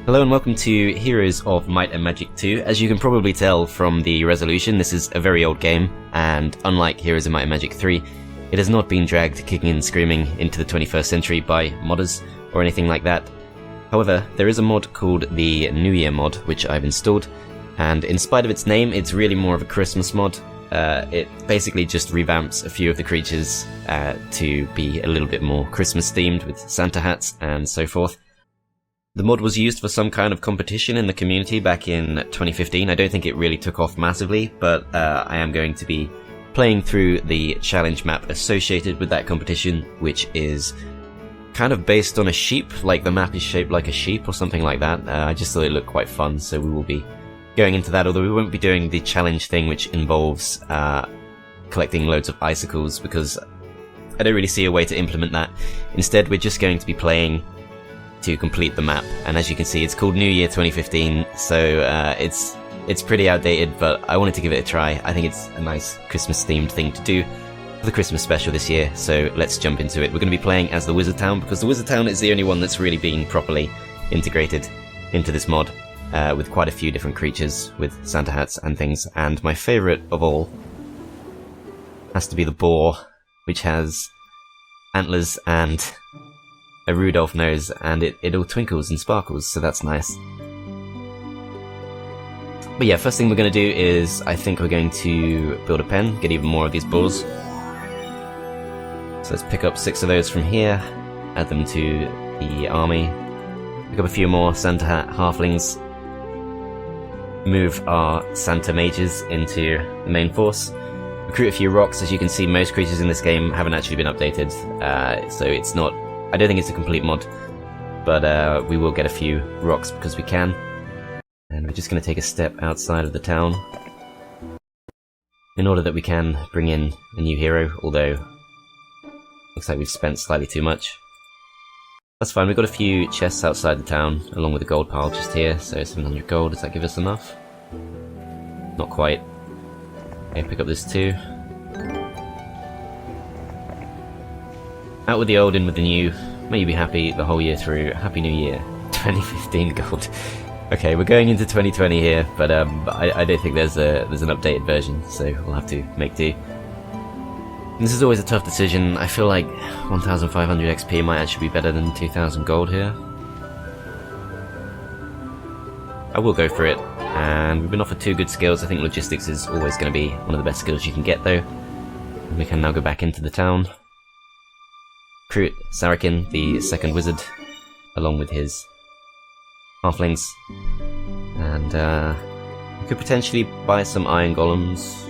Hello and welcome to Heroes of Might and Magic 2. As you can probably tell from the resolution, this is a very old game, and unlike Heroes of Might and Magic 3, it has not been dragged kicking and screaming into the 21st century by modders or anything like that. However, there is a mod called the New Year mod, which I've installed, and in spite of its name, it's really more of a Christmas mod. It basically just revamps a few of the creatures to be a little bit more Christmas themed with Santa hats and so forth. The mod was used for some kind of competition in the community back in 2015. I don't think it really took off massively, but I am going to be playing through the challenge map associated with that competition, which is kind of based on a sheep, like the map is shaped like a sheep or something like that. I just thought it looked quite fun, so we will be going into that, although we won't be doing the challenge thing, which involves collecting loads of icicles, because I don't really see a way to implement that. Instead, we're just going to be playing to complete the map, and as you can see, it's called New Year 2015, so it's pretty outdated, but I wanted to give it a try. I think it's a nice Christmas themed thing to do for the Christmas special this year, so let's jump into it. We're going to be playing as the Wizard Town, because the Wizard Town is the only one that's really been properly integrated into this mod, with quite a few different creatures with Santa hats and things, and my favourite of all has to be the boar, which has antlers and a Rudolph nose, and it all twinkles and sparkles, so that's nice. But yeah, first thing we're going to do is, I think we're going to build a pen, get even more of these boars. So let's pick up 6 of those from here, add them to the army, pick up a few more Santa hat halflings, move our Santa mages into the main force, recruit a few rocks. As you can see, most creatures in this game haven't actually been updated, so it's not, I don't think it's a complete mod, but we will get a few rocks because we can. And we're just going to take a step outside of the town in order that we can bring in a new hero, although looks like we've spent slightly too much. That's fine, we've got a few chests outside the town, along with a gold pile just here, so 700 gold. Does that give us enough? Not quite. Okay, pick up this too. Out with the old, in with the new. May you be happy the whole year through. Happy New Year. 2015 gold. Okay, we're going into 2020 here, but I don't think there's an updated version, so we'll have to make do. This is always a tough decision. I feel like 1,500 XP might actually be better than 2,000 gold here. I will go for it, and we've been offered 2 good skills. I think logistics is always going to be one of the best skills you can get, though. And we can now go back into the town. Recruit Sarakin, the second wizard, along with his halflings, and we could potentially buy some iron golems.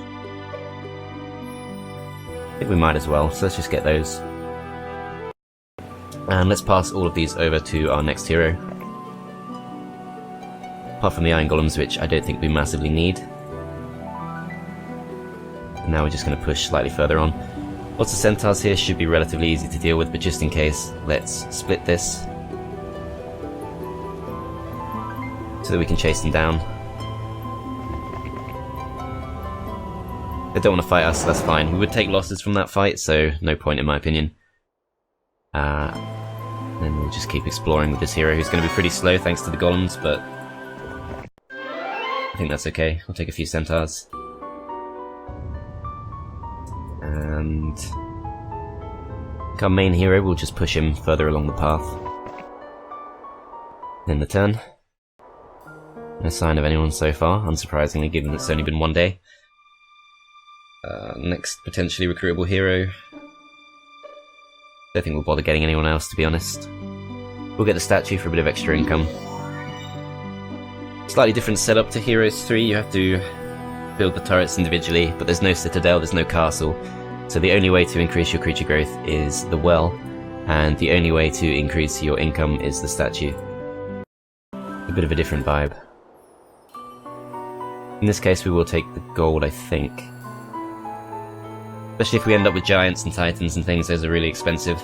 I think we might as well, so let's just get those. And let's pass all of these over to our next hero. Apart from the iron golems, which I don't think we massively need. And now we're just going to push slightly further on. Lots of centaurs here, should be relatively easy to deal with, but just in case, let's split this so that we can chase them down. They don't want to fight us, that's fine. We would take losses from that fight, so no point in my opinion. Then we'll just keep exploring with this hero, who's going to be pretty slow thanks to the golems, but I think that's okay. I'll take a few centaurs. And our main hero, we'll just push him further along the path. In the turn. No sign of anyone so far, unsurprisingly, given it's only been 1 day. Next potentially recruitable hero. Don't think we'll bother getting anyone else, to be honest. We'll get the statue for a bit of extra income. Slightly different setup to Heroes 3, you have to build the turrets individually, but there's no citadel, there's no castle, so the only way to increase your creature growth is the well, and the only way to increase your income is the statue. A bit of a different vibe. In this case we will take the gold, I think. Especially if we end up with giants and titans and things, those are really expensive.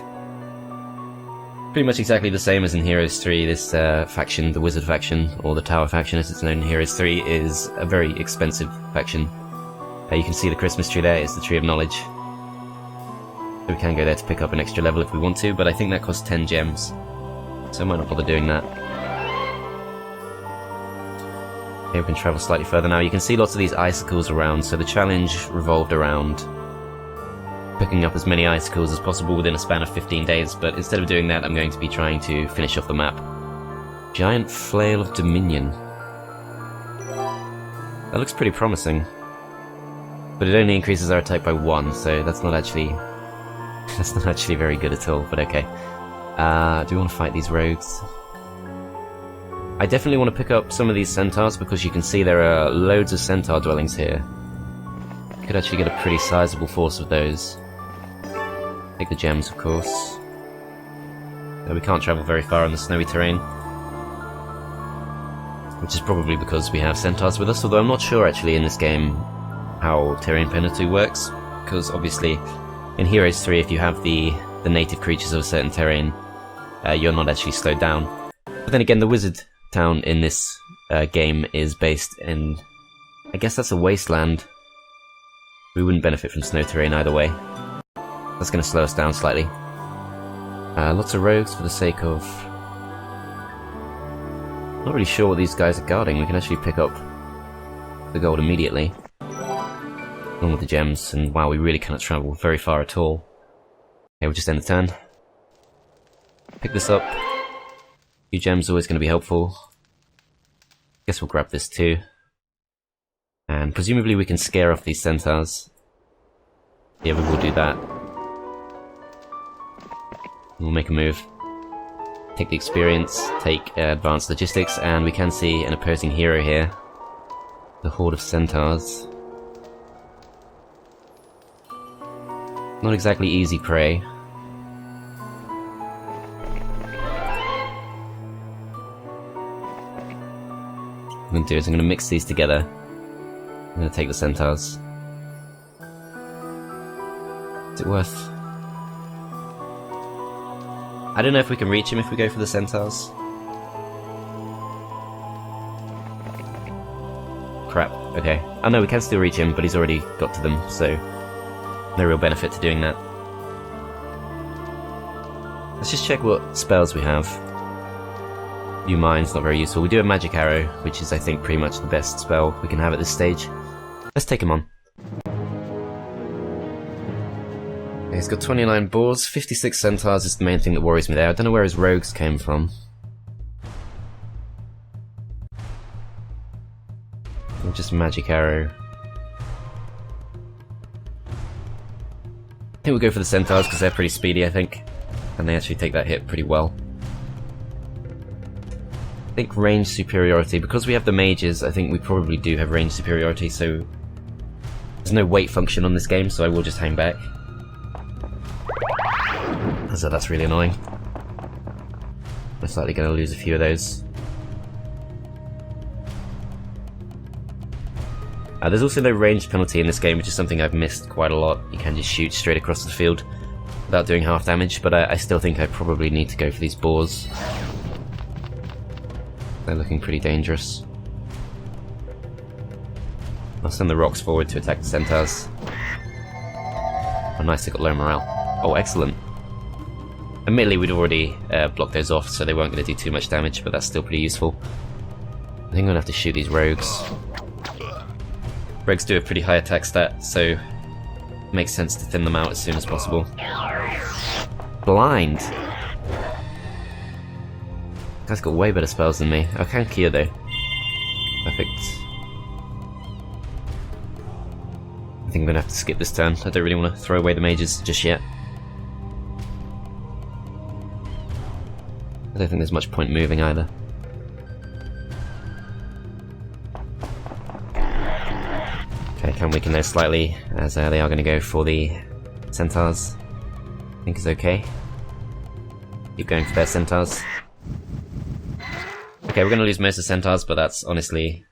Pretty much exactly the same as in Heroes 3, this faction, the Wizard faction, or the Tower faction as it's known in Heroes 3, is a very expensive faction. You can see the Christmas tree there, it's the Tree of Knowledge. So we can go there to pick up an extra level if we want to, but I think that costs 10 gems, so I might not bother doing that. Okay, we can travel slightly further now. You can see lots of these icicles around, so the challenge revolved around picking up as many icicles as possible within a span of 15 days, but instead of doing that, I'm going to be trying to finish off the map. Giant Flail of Dominion. That looks pretty promising. But it only increases our attack by 1, so that's not actually very good at all, but okay. Do we want to fight these rogues? I definitely want to pick up some of these centaurs because you can see there are loads of centaur dwellings here. Could actually get a pretty sizable force of those. Take the gems, of course. Though we can't travel very far on the snowy terrain. Which is probably because we have centaurs with us, although I'm not sure actually in this game how terrain penalty works, because obviously in Heroes 3 if you have the native creatures of a certain terrain, you're not actually slowed down. But then again, the wizard town in this game is based in, I guess that's a wasteland. We wouldn't benefit from snow terrain either way. That's going to slow us down slightly. Lots of rogues for the sake of... Not really sure what these guys are guarding. We can actually pick up the gold immediately. Along with the gems, and wow, we really cannot travel very far at all. Okay, we'll just end the turn. Pick this up. A few gems always going to be helpful. Guess we'll grab this too. And presumably we can scare off these centaurs. Yeah, we will do that. We'll make a move. Take the experience, take advanced logistics, and we can see an opposing hero here. The horde of centaurs. Not exactly easy prey. What I'm going to do is I'm going to mix these together. I'm going to take the centaurs. Is it worth... I don't know if we can reach him if we go for the centaurs. Crap, okay. Oh no, we can still reach him, but he's already got to them, so no real benefit to doing that. Let's just check what spells we have. View Mind's not very useful. We do have Magic Arrow, which is I think pretty much the best spell we can have at this stage. Let's take him on. He's got 29 boars, 56 centaurs is the main thing that worries me there. I don't know where his rogues came from. Or just Magic Arrow. I think we'll go for the centaurs because they're pretty speedy, I think. And they actually take that hit pretty well. I think range superiority. Because we have the mages, I think we probably do have range superiority, so... There's no weight function on this game, so I will just hang back. So that's really annoying. Most likely going to lose a few of those. There's also no range penalty in this game, which is something I've missed quite a lot. You can just shoot straight across the field without doing half damage, but I still think I probably need to go for these boars. They're looking pretty dangerous. I'll send the rocks forward to attack the centaurs. Oh nice, they got low morale. Oh excellent. Admittedly we'd already blocked those off, so they weren't going to do too much damage, but that's still pretty useful. I think I'm going to have to shoot these rogues. Rogues do a pretty high attack stat, so it makes sense to thin them out as soon as possible. Blind! Guy's got way better spells than me. I can cure though. Perfect. I think I'm going to have to skip this turn. I don't really want to throw away the mages just yet. I don't think there's much point moving either. Okay, can weaken those slightly, as they are going to go for the centaurs. I think is okay. Keep going for their centaurs. Okay, we're going to lose most of the centaurs, but that's honestly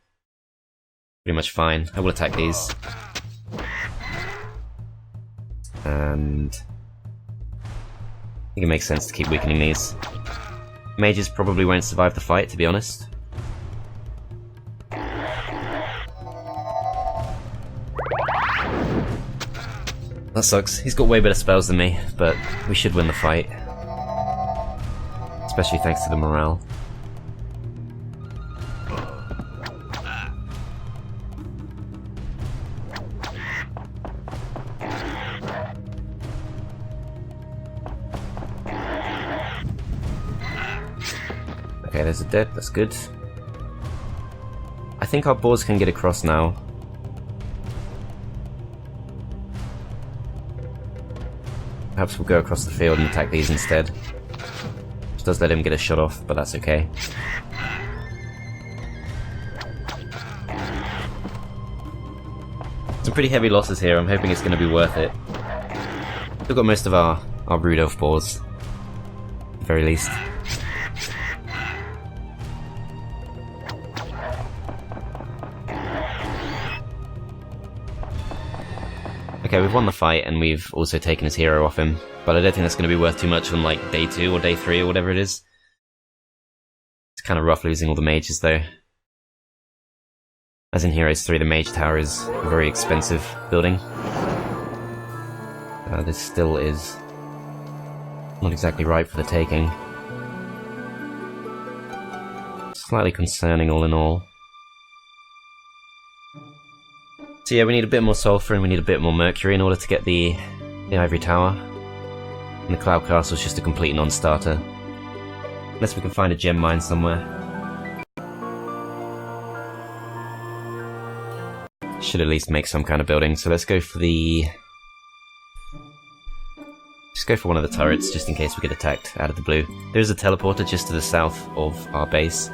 pretty much fine. I will attack these. And I think it makes sense to keep weakening these. Mages probably won't survive the fight, to be honest. That sucks. He's got way better spells than me, but we should win the fight. Especially thanks to the morale. Okay, there's a dead, that's good. I think our boars can get across now. Perhaps we'll go across the field and attack these instead. Which does let him get a shot off, but that's okay. Some pretty heavy losses here, I'm hoping it's going to be worth it. We've got most of our Rudolph boars, at the very least. Okay, we've won the fight and we've also taken his hero off him, but I don't think that's going to be worth too much on like day 2 or day 3 or whatever it is. It's kind of rough losing all the mages though. As in Heroes 3, the mage tower is a very expensive building. This still is not exactly ripe for the taking. Slightly concerning all in all. So yeah, we need a bit more sulfur and we need a bit more mercury in order to get the ivory tower. And the cloud castle is just a complete non-starter. Unless we can find a gem mine somewhere. Should at least make some kind of building, so let's go for the... Just go for one of the turrets, just in case we get attacked out of the blue. There's a teleporter just to the south of our base,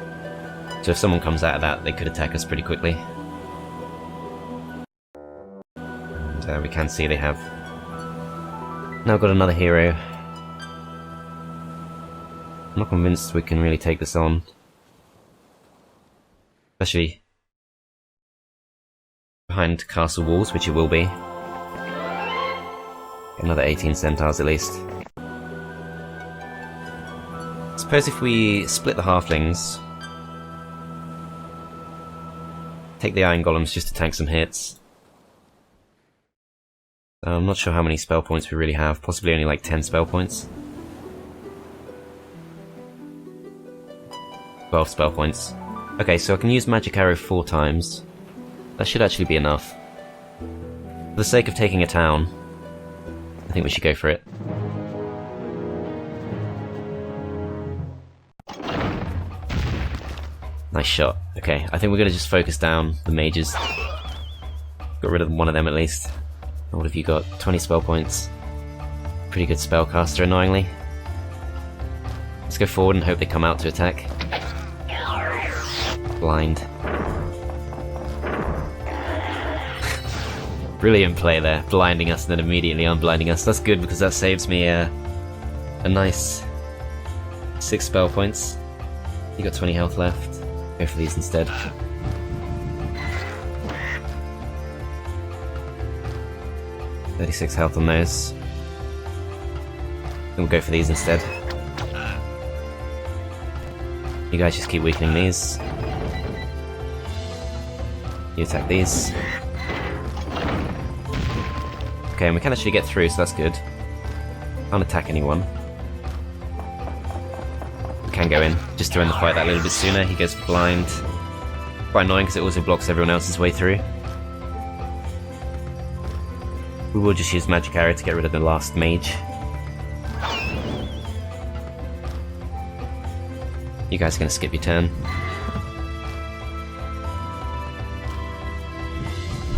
so if someone comes out of that, they could attack us pretty quickly. And we can see they have now got another hero. I'm not convinced we can really take this on. Especially behind castle walls, which it will be. Another 18 centaurs at least. Suppose if we split the halflings, take the iron golems just to tank some hits. I'm not sure how many spell points we really have, possibly only like 10 spell points. 12 spell points. Okay, so I can use magic arrow 4 times. That should actually be enough. For the sake of taking a town, I think we should go for it. Nice shot. Okay, I think we're gonna just focus down the mages. Got rid of one of them at least. What have you got? 20 spell points. Pretty good spellcaster, annoyingly. Let's go forward and hope they come out to attack. Blind. Brilliant play there, blinding us and then immediately unblinding us. That's good because that saves me a nice 6 spell points. You got 20 health left. Go for these instead. .36 health on those. Then we'll go for these instead. You guys just keep weakening these. You attack these. Okay, and we can actually get through, so that's good. Can't attack anyone. We can go in, just to end the fight that little bit sooner. He goes blind. Quite annoying because it also blocks everyone else's way through. We will just use magic arrow to get rid of the last mage. You guys are going to skip your turn.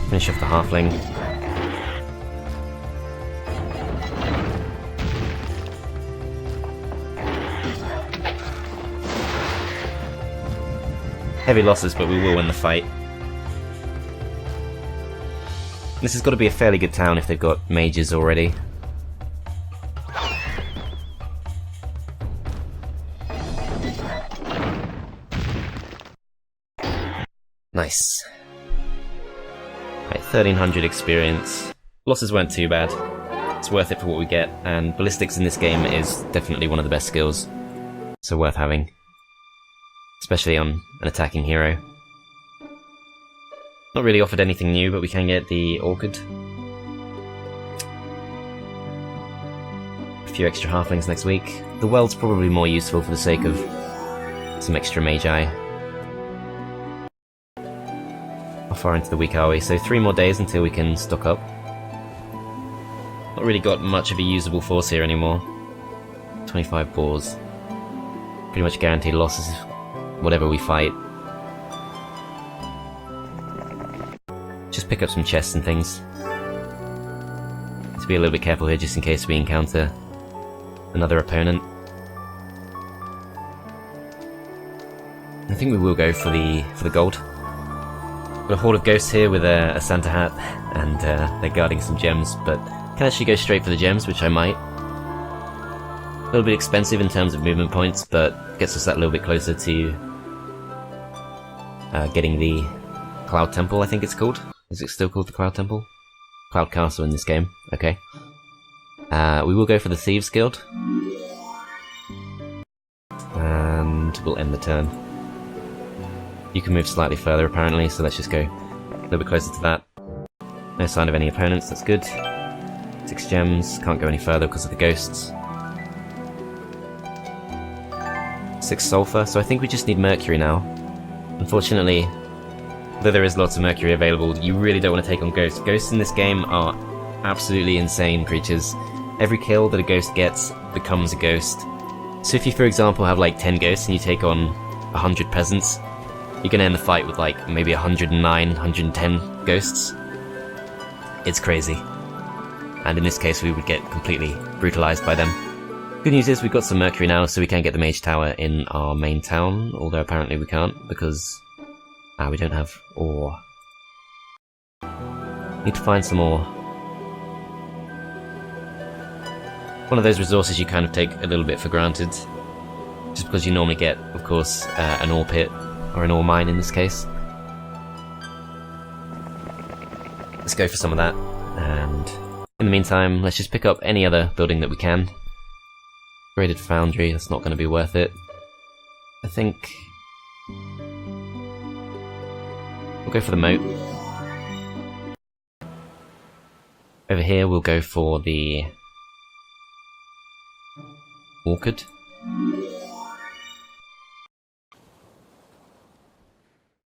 Finish off the halfling. Heavy losses, but we will win the fight. This has got to be a fairly good town if they've got mages already. Nice. Right, 1300 experience. Losses weren't too bad. It's worth it for what we get, and ballistics in this game is definitely one of the best skills. So worth having. Especially on an attacking hero. Not really offered anything new, but we can get the orchid. A few extra halflings next week. The well's probably more useful for the sake of some extra magi. How far into the week are we? So 3 more days until we can stock up. Not really got much of a usable force here anymore. 25 boars. Pretty much guaranteed losses, whatever we fight. Just pick up some chests and things. Need to be a little bit careful here just in case we encounter another opponent. I think we will go for the gold. Got a horde of ghosts here with a Santa hat, and they're guarding some gems, but can actually go straight for the gems, which I might. A little bit expensive in terms of movement points, but gets us that little bit closer to getting the Cloud Temple, I think it's called. Is it still called the Cloud Temple? Cloud Castle in this game. Okay. We will go for the Thieves Guild. And we'll end the turn. You can move slightly further apparently, so let's just go a little bit closer to that. No sign of any opponents, that's good. 6 gems, can't go any further because of the ghosts. 6 sulfur, so I think we just need mercury now. Unfortunately, though there is lots of mercury available, you really don't want to take on ghosts. Ghosts in this game are absolutely insane creatures. Every kill that a ghost gets becomes a ghost. So if you, for example, have like 10 ghosts and you take on 100 peasants, you're gonna end the fight with like maybe 109, 110 ghosts. It's crazy. And in this case we would get completely brutalized by them. Good news is we've got some mercury now, so we can get the mage tower in our main town, although apparently we can't because we don't have ore. Need to find some ore. One of those resources you kind of take a little bit for granted, just because you normally get, of course, an ore pit, or an ore mine in this case. Let's go for some of that, and in the meantime, let's just pick up any other building that we can. Graded foundry, that's not going to be worth it. I think we'll go for the moat. Over here we'll go for the orchard.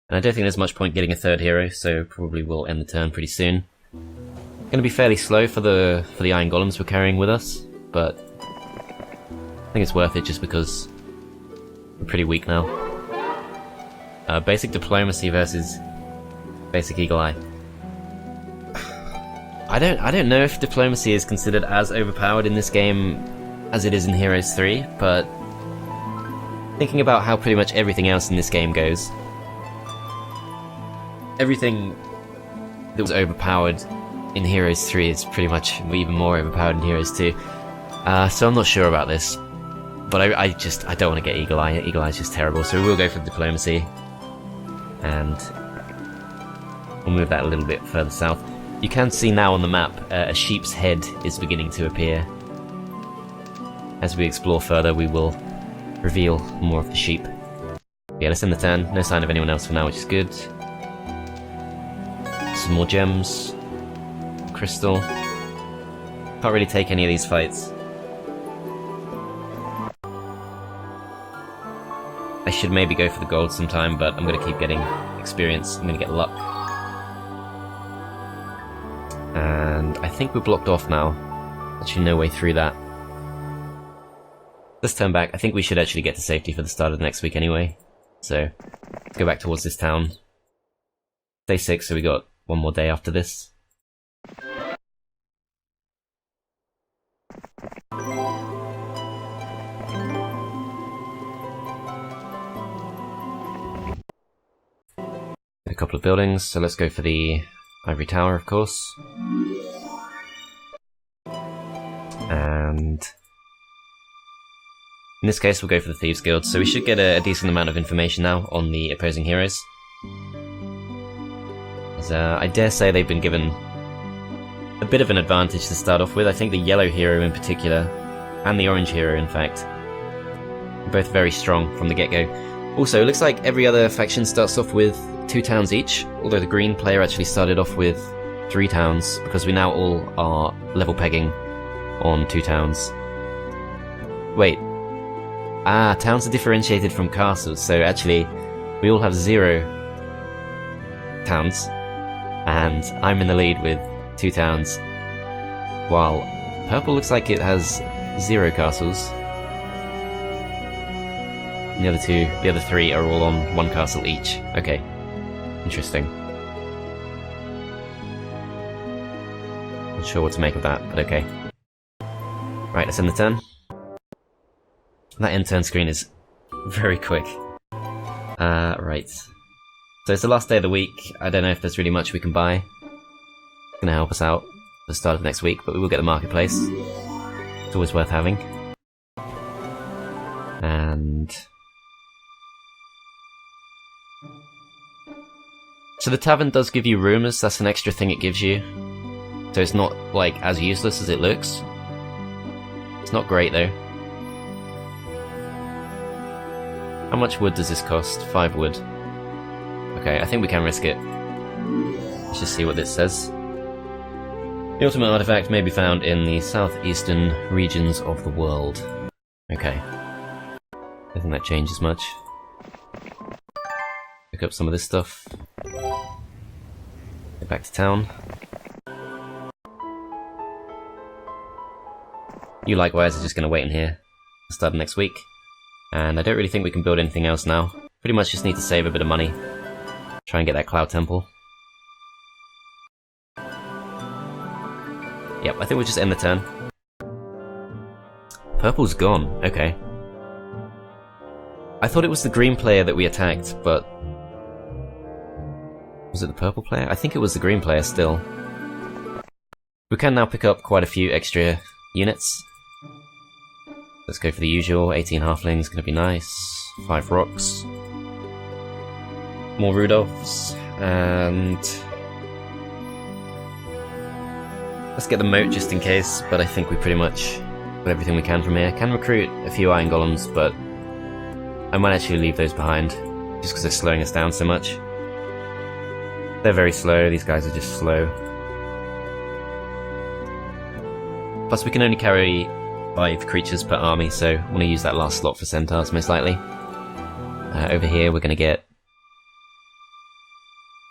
And I don't think there's much point getting a third hero, so probably we'll end the turn pretty soon. Going to be fairly slow for the iron golems we're carrying with us, but I think it's worth it just because we're pretty weak now. Basic diplomacy versus basic eagle eye. I don't know if diplomacy is considered as overpowered in this game as it is in Heroes 3, but thinking about how pretty much everything else in this game goes, everything that was overpowered in Heroes 3 is pretty much even more overpowered in Heroes 2. So I'm not sure about this, but I don't want to get Eagle Eye. Eagle Eye is just terrible, so we will go for diplomacy, and we'll move that a little bit further south. You can see now on the map a sheep's head is beginning to appear. As we explore further, we will reveal more of the sheep. Yeah, let's end the turn. No sign of anyone else for now, which is good. Some more gems. Crystal. Can't really take any of these fights. I should maybe go for the gold sometime, but I'm going to keep getting experience. I'm going to get luck. And I think we're blocked off now. Actually, no way through that. Let's turn back. I think we should actually get to safety for the start of the next week anyway. So, let's go back towards this town. Day 6, so we got one more day after this. A couple of buildings, so let's go for the Ivory Tower, of course. And in this case we'll go for the Thieves Guild, so we should get a decent amount of information now on the opposing heroes. As, I dare say they've been given a bit of an advantage to start off with. I think the yellow hero in particular, and the orange hero in fact, are both very strong from the get-go. Also, it looks like every other faction starts off with 2 towns each, although the green player actually started off with 3 towns, because we now all are level pegging on 2 towns. Wait. Towns are differentiated from castles, so actually we all have 0 towns, and I'm in the lead with 2 towns, while purple looks like it has 0 castles. And the other three are all on one castle each. Okay. Interesting. Not sure what to make of that, but okay. Right, let's end the turn. That end turn screen is very quick. Right. So it's the last day of the week. I don't know if there's really much we can buy. It's gonna help us out at the start of next week, but we will get the marketplace. It's always worth having. And... so the tavern does give you rumours, that's an extra thing it gives you. So it's not, like, as useless as it looks. It's not great, though. How much wood does this cost? 5 wood. Okay, I think we can risk it. Let's just see what this says. The ultimate artifact may be found in the southeastern regions of the world. Okay. I don't think that changes much. Pick up some of this stuff. Get back to town. You likewise are just going to wait in here. Start next week. And I don't really think we can build anything else now. Pretty much just need to save a bit of money. Try and get that Cloud Temple. Yep, I think we'll just end the turn. Purple's gone, okay. I thought it was the green player that we attacked, but... was it the purple player? I think it was the green player still. We can now pick up quite a few extra units. Let's go for the usual, 18 halflings, gonna be nice. 5 rocks. More Rudolphs, and... let's get the moat just in case, but I think we pretty much got everything we can from here. Can recruit a few iron golems, but I might actually leave those behind, just because they're slowing us down so much. They're very slow, these guys are just slow. Plus we can only carry 5 creatures per army, so I want to use that last slot for centaurs most likely. Over here we're going to get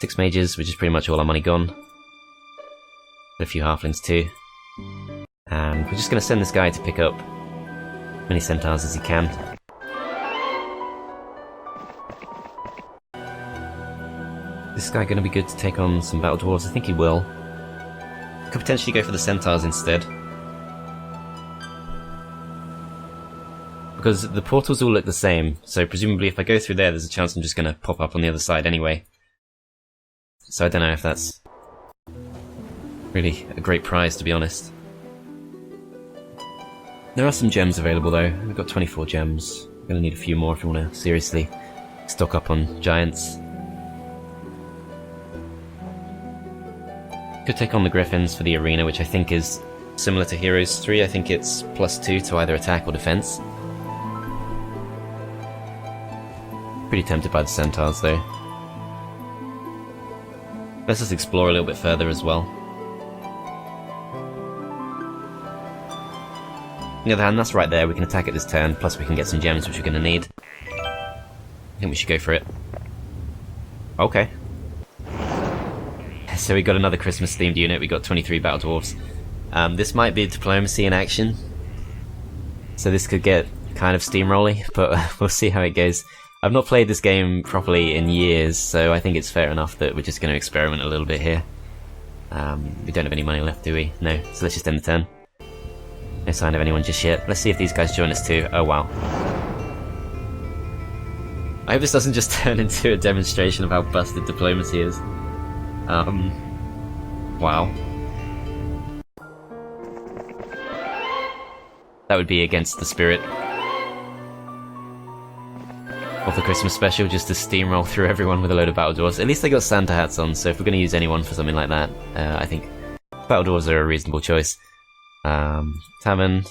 6 mages, which is pretty much all our money gone. A few halflings too. And we're just going to send this guy to pick up as many centaurs as he can. Is this guy going to be good to take on some battle dwarves? I think he will. Could potentially go for the centaurs instead. Because the portals all look the same, so presumably if I go through there, there's a chance I'm just going to pop up on the other side anyway. So I don't know if that's really a great prize, to be honest. There are some gems available though. We've got 24 gems. We're going to need a few more if we want to seriously stock up on giants. Could take on the griffins for the arena, which I think is similar to Heroes 3. I think it's +2 to either attack or defense. Pretty tempted by the centaurs though. Let's just explore a little bit further as well. On the other hand, that's right there, we can attack it this turn, plus we can get some gems which we're going to need. I think we should go for it. Okay. So we got another Christmas themed unit, we got 23 battle dwarves. This might be diplomacy in action. So this could get kind of steamrolly, but we'll see how it goes. I've not played this game properly in years, so I think it's fair enough that we're just going to experiment a little bit here. We don't have any money left, do we? No, so let's just end the turn. No sign of anyone just yet. Let's see if these guys join us too. Oh wow. I hope this doesn't just turn into a demonstration of how busted diplomacy is. Wow. That would be against the spirit of the Christmas special, just to steamroll through everyone with a load of battle dwarves. At least they got Santa hats on, so if we're going to use anyone for something like that, I think battle dwarves are a reasonable choice. Tavern. I don't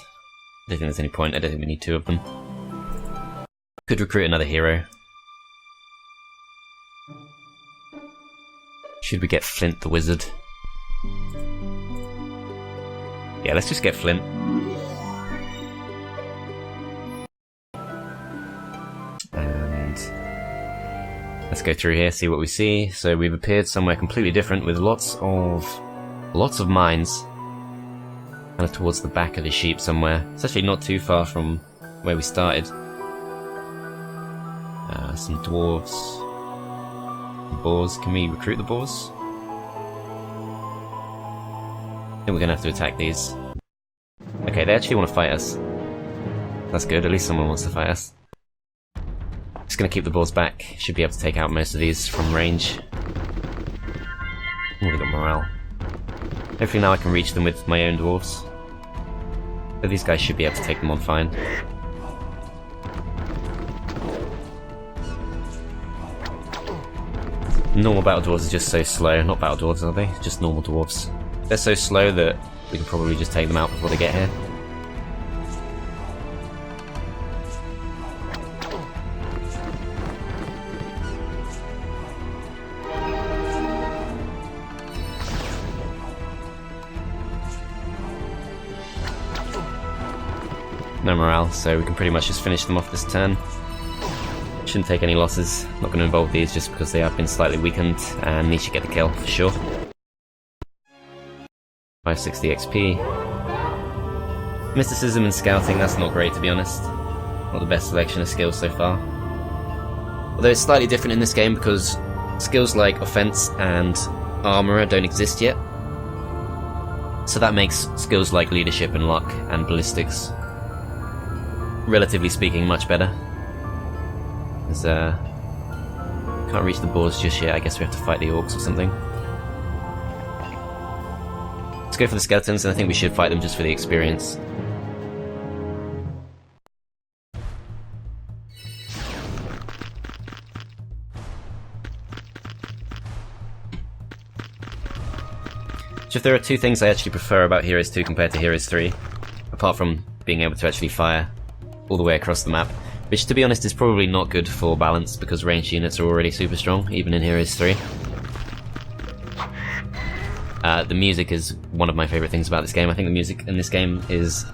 think there's any point, I don't think we need 2 of them. Could recruit another hero. Should we get Flint the Wizard? Yeah, let's just get Flint. And let's go through here, see what we see. So we've appeared somewhere completely different with lots of mines. Kind of towards the back of the sheep somewhere. It's actually not too far from where we started. Some dwarves. Boars. Can we recruit the boars? I think we're gonna have to attack these. Okay, they actually want to fight us. That's good, at least someone wants to fight us. Just gonna keep the boars back. Should be able to take out most of these from range. Oh, we got morale. Hopefully now I can reach them with my own dwarves. But these guys should be able to take them on fine. Normal battle dwarves are just so slow. Not battle dwarves, are they? Just normal dwarves. They're so slow that we can probably just take them out before they get here. No morale, so we can pretty much just finish them off this turn. Shouldn't take any losses. Not going to involve these just because they have been slightly weakened, and these should get the kill for sure. 560 XP. Mysticism and scouting, that's not great to be honest. Not the best selection of skills so far. Although it's slightly different in this game because skills like offense and armorer don't exist yet. So that makes skills like leadership and luck and ballistics, relatively speaking, much better. Can't reach the boars just yet. I guess we have to fight the orcs or something. Let's go for the skeletons, and I think we should fight them just for the experience. So if there are two things I actually prefer about Heroes 2 compared to Heroes 3, apart from being able to actually fire all the way across the map, which to be honest is probably not good for balance because ranged units are already super strong, even in Heroes 3. The music is one of my favourite things about this game. I think the music in this game is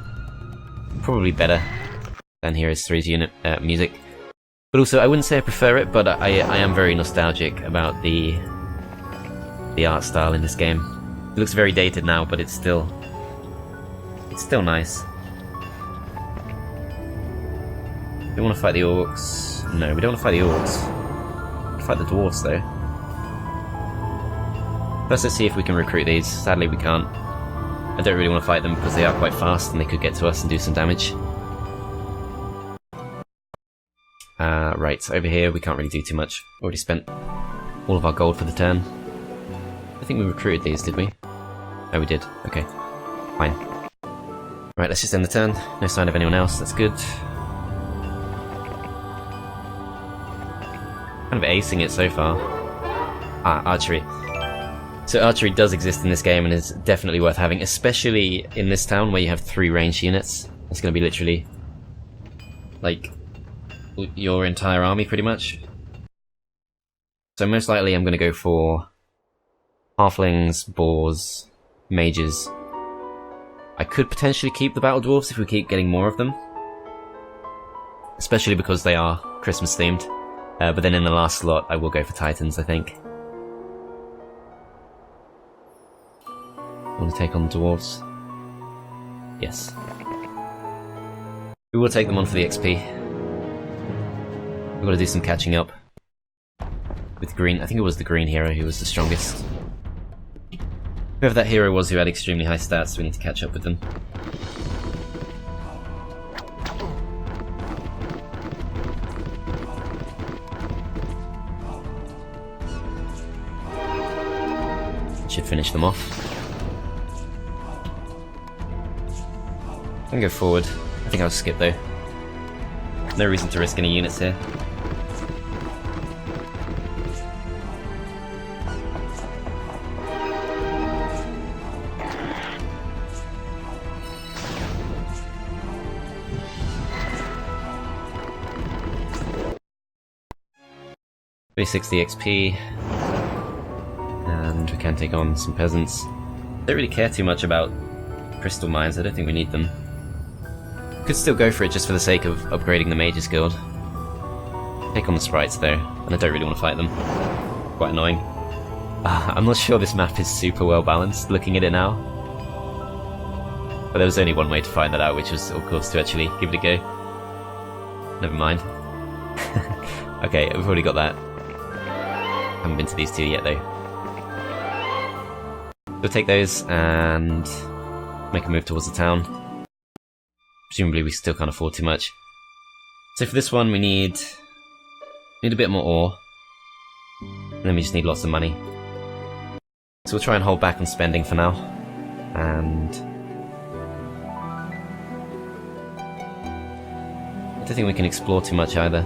probably better than Heroes 3's music. But also, I wouldn't say I prefer it, but I am very nostalgic about the art style in this game. It looks very dated now, but it's still nice. We want to fight the orcs. No, we don't want to fight the orcs. We want to fight the dwarves, though. First, let's see if we can recruit these. Sadly, we can't. I don't really want to fight them because they are quite fast and they could get to us and do some damage. Right, over here we can't really do too much. Already spent all of our gold for the turn. I think we recruited these, did we? Oh, we did. Okay. Fine. Right, let's just end the turn. No sign of anyone else. That's good. Kind of acing it so far. Archery. So archery does exist in this game and is definitely worth having, especially in this town where you have 3 ranged units. It's going to be literally like your entire army pretty much. So most likely I'm going to go for halflings, boars, mages. I could potentially keep the battle dwarves if we keep getting more of them, especially because they are Christmas themed. But then in the last slot I will go for titans, I think. Want to take on the dwarves? Yes. We will take them on for the XP. We've got to do some catching up with green. I think it was the green hero who was the strongest. Whoever that hero was who had extremely high stats, we need to catch up with them. Should finish them off. I can go forward. I think I'll skip though. No reason to risk any units here. $360 XP, and we can take on some peasants. Don't really care too much about crystal mines. I don't think we need them. Could still go for it just for the sake of upgrading the Mages Guild. Take on the sprites though, and I don't really want to fight them. Quite annoying. I'm not sure this map is super well balanced looking at it now. But there was only one way to find that out, which was of course to actually give it a go. Never mind. Okay, we've already got that. Haven't been to these two yet, though. We'll take those and make a move towards the town. Presumably we still can't afford too much. So for this one we need a bit more ore. And then we just need lots of money. So we'll try and hold back on spending for now. And I don't think we can explore too much either.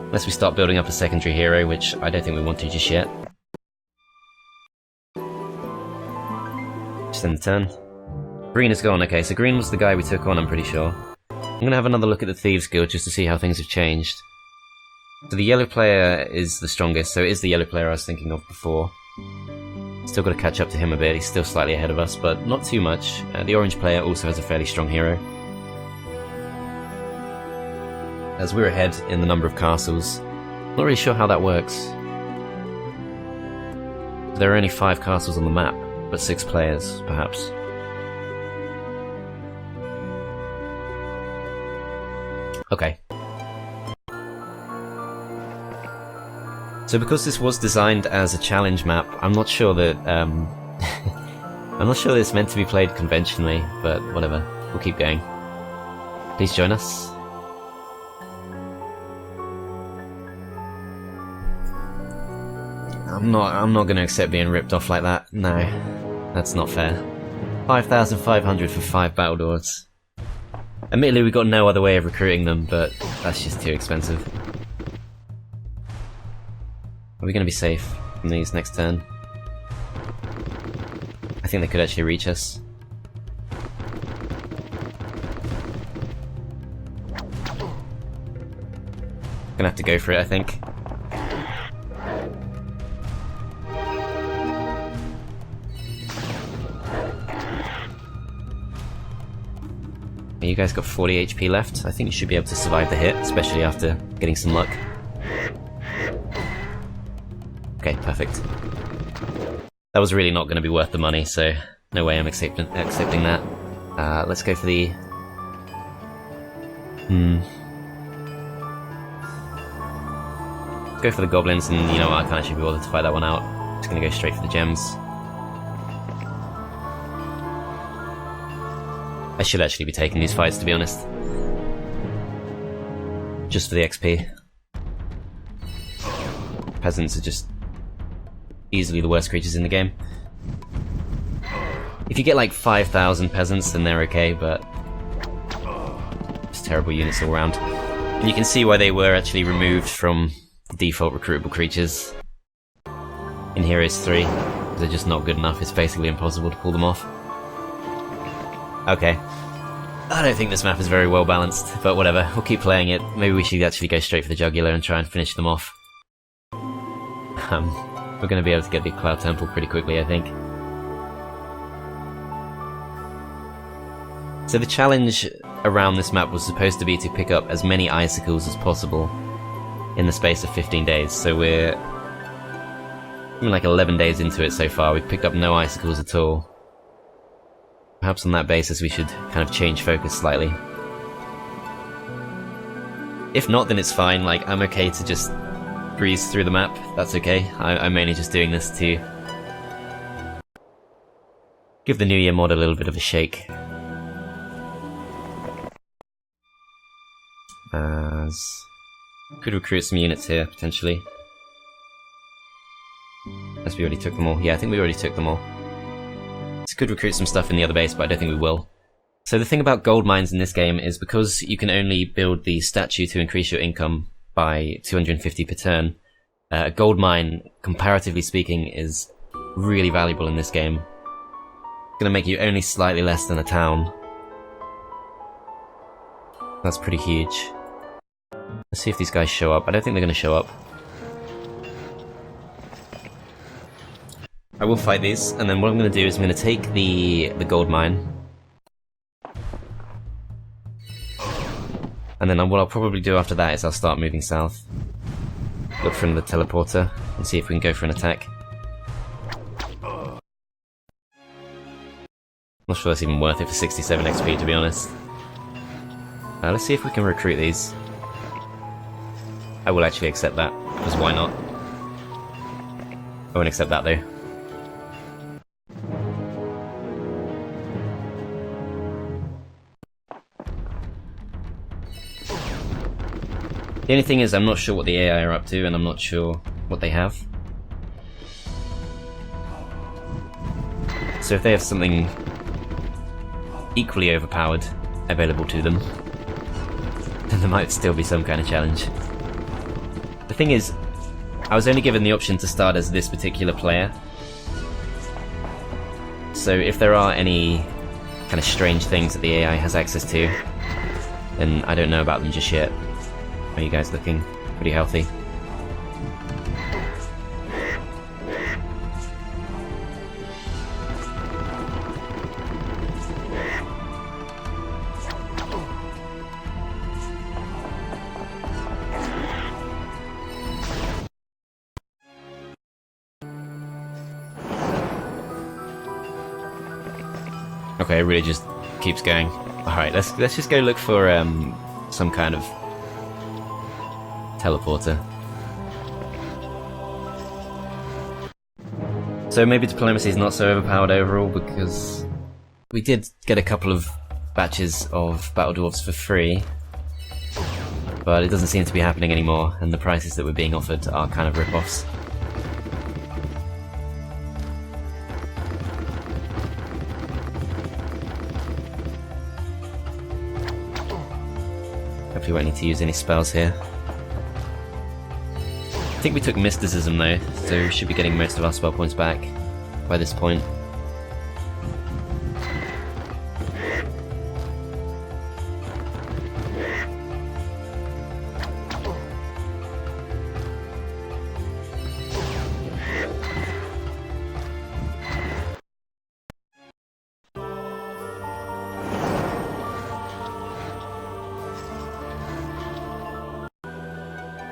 Unless we start building up a secondary hero, which I don't think we want to just yet. Just end the turn. Green is gone. Okay, so green was the guy we took on, I'm pretty sure. I'm gonna have another look at the Thieves Guild just to see how things have changed. So the yellow player is the strongest, so it is the yellow player I was thinking of before. Still got to catch up to him a bit, he's still slightly ahead of us, but not too much. The orange player also has a fairly strong hero. As we're ahead in the number of castles, not really sure how that works. There are only 5 castles on the map, but 6 players, perhaps. Okay. So because this was designed as a challenge map, I'm not sure that I'm not sure that it's meant to be played conventionally, but whatever. We'll keep going. Please join us. I'm not going to accept being ripped off like that. No, that's not fair. 5,500 for 5 battle dwarves. Admittedly, we've got no other way of recruiting them, but that's just too expensive. Are we going to be safe from these next turn? I think they could actually reach us. Gonna have to go for it, I think. You guys got 40 HP left. I think you should be able to survive the hit, especially after getting some luck. Okay, perfect. That was really not going to be worth the money, so no way I'm accepting that. Let's go for the... Let's go for the goblins, and you know what, I can't actually be bothered to fight that one out. Just going to go straight for the gems. I should actually be taking these fights, to be honest. Just for the XP. Peasants are just easily the worst creatures in the game. If you get like 5,000 peasants, then they're okay, but just terrible units all around. And you can see why they were actually removed from the default recruitable creatures in Heroes 3. They're just not good enough, it's basically impossible to pull them off. Okay. I don't think this map is very well balanced, but whatever, we'll keep playing it. Maybe we should actually go straight for the jugular and try and finish them off. We're going to be able to get the Cloud Temple pretty quickly, I think. So the challenge around this map was supposed to be to pick up as many icicles as possible in the space of 15 days. So we're like 11 days into it so far. We've picked up no icicles at all. Perhaps on that basis we should kind of change focus slightly. If not, then it's fine. Like, I'm okay to just breeze through the map. That's okay. I'm mainly just doing this to give the New Year mod a little bit of a shake. Could recruit some units here, potentially. Unless we already took them all. Yeah, I think we already took them all. So could recruit some stuff in the other base, but I don't think we will. So the thing about gold mines in this game is because you can only build the statue to increase your income by 250 per turn, a gold mine, comparatively speaking, is really valuable in this game. It's going to make you only slightly less than a town. That's pretty huge. Let's see if these guys show up. I don't think they're going to show up. I will fight these, and then what I'm going to do is I'm going to take the gold mine. And then what I'll probably do after that is I'll start moving south. Look for the teleporter, and see if we can go for an attack. Not sure that's even worth it for 67 XP, to be honest. Let's see if we can recruit these. I will actually accept that, because why not? I won't accept that though. The only thing is, I'm not sure what the AI are up to, and I'm not sure what they have. So if they have something equally overpowered available to them, then there might still be some kind of challenge. The thing is, I was only given the option to start as this particular player. So if there are any kind of strange things that the AI has access to, then I don't know about them just yet. Are you guys looking pretty healthy? Okay, it really just keeps going. Alright, let's just go look for some kind of teleporter. So maybe diplomacy is not so overpowered overall, because we did get a couple of batches of battle dwarves for free, but it doesn't seem to be happening anymore, and the prices that we're being offered are kind of rip-offs. Hopefully we won't need to use any spells here. I think we took mysticism though, so we should be getting most of our spell points back by this point.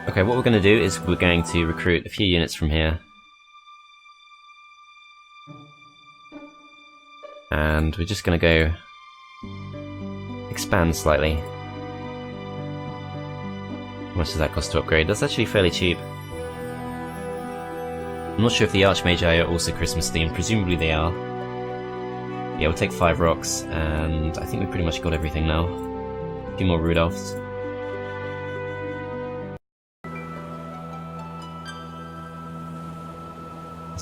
Okay, what we're going to do is we're going to recruit a few units from here. And we're just going to go expand slightly. How much does that cost to upgrade? That's actually fairly cheap. I'm not sure if the Archmagi are also Christmas themed. Presumably they are. Yeah, we'll take 5 rocks, and I think we pretty much got everything now. A few more Rudolphs.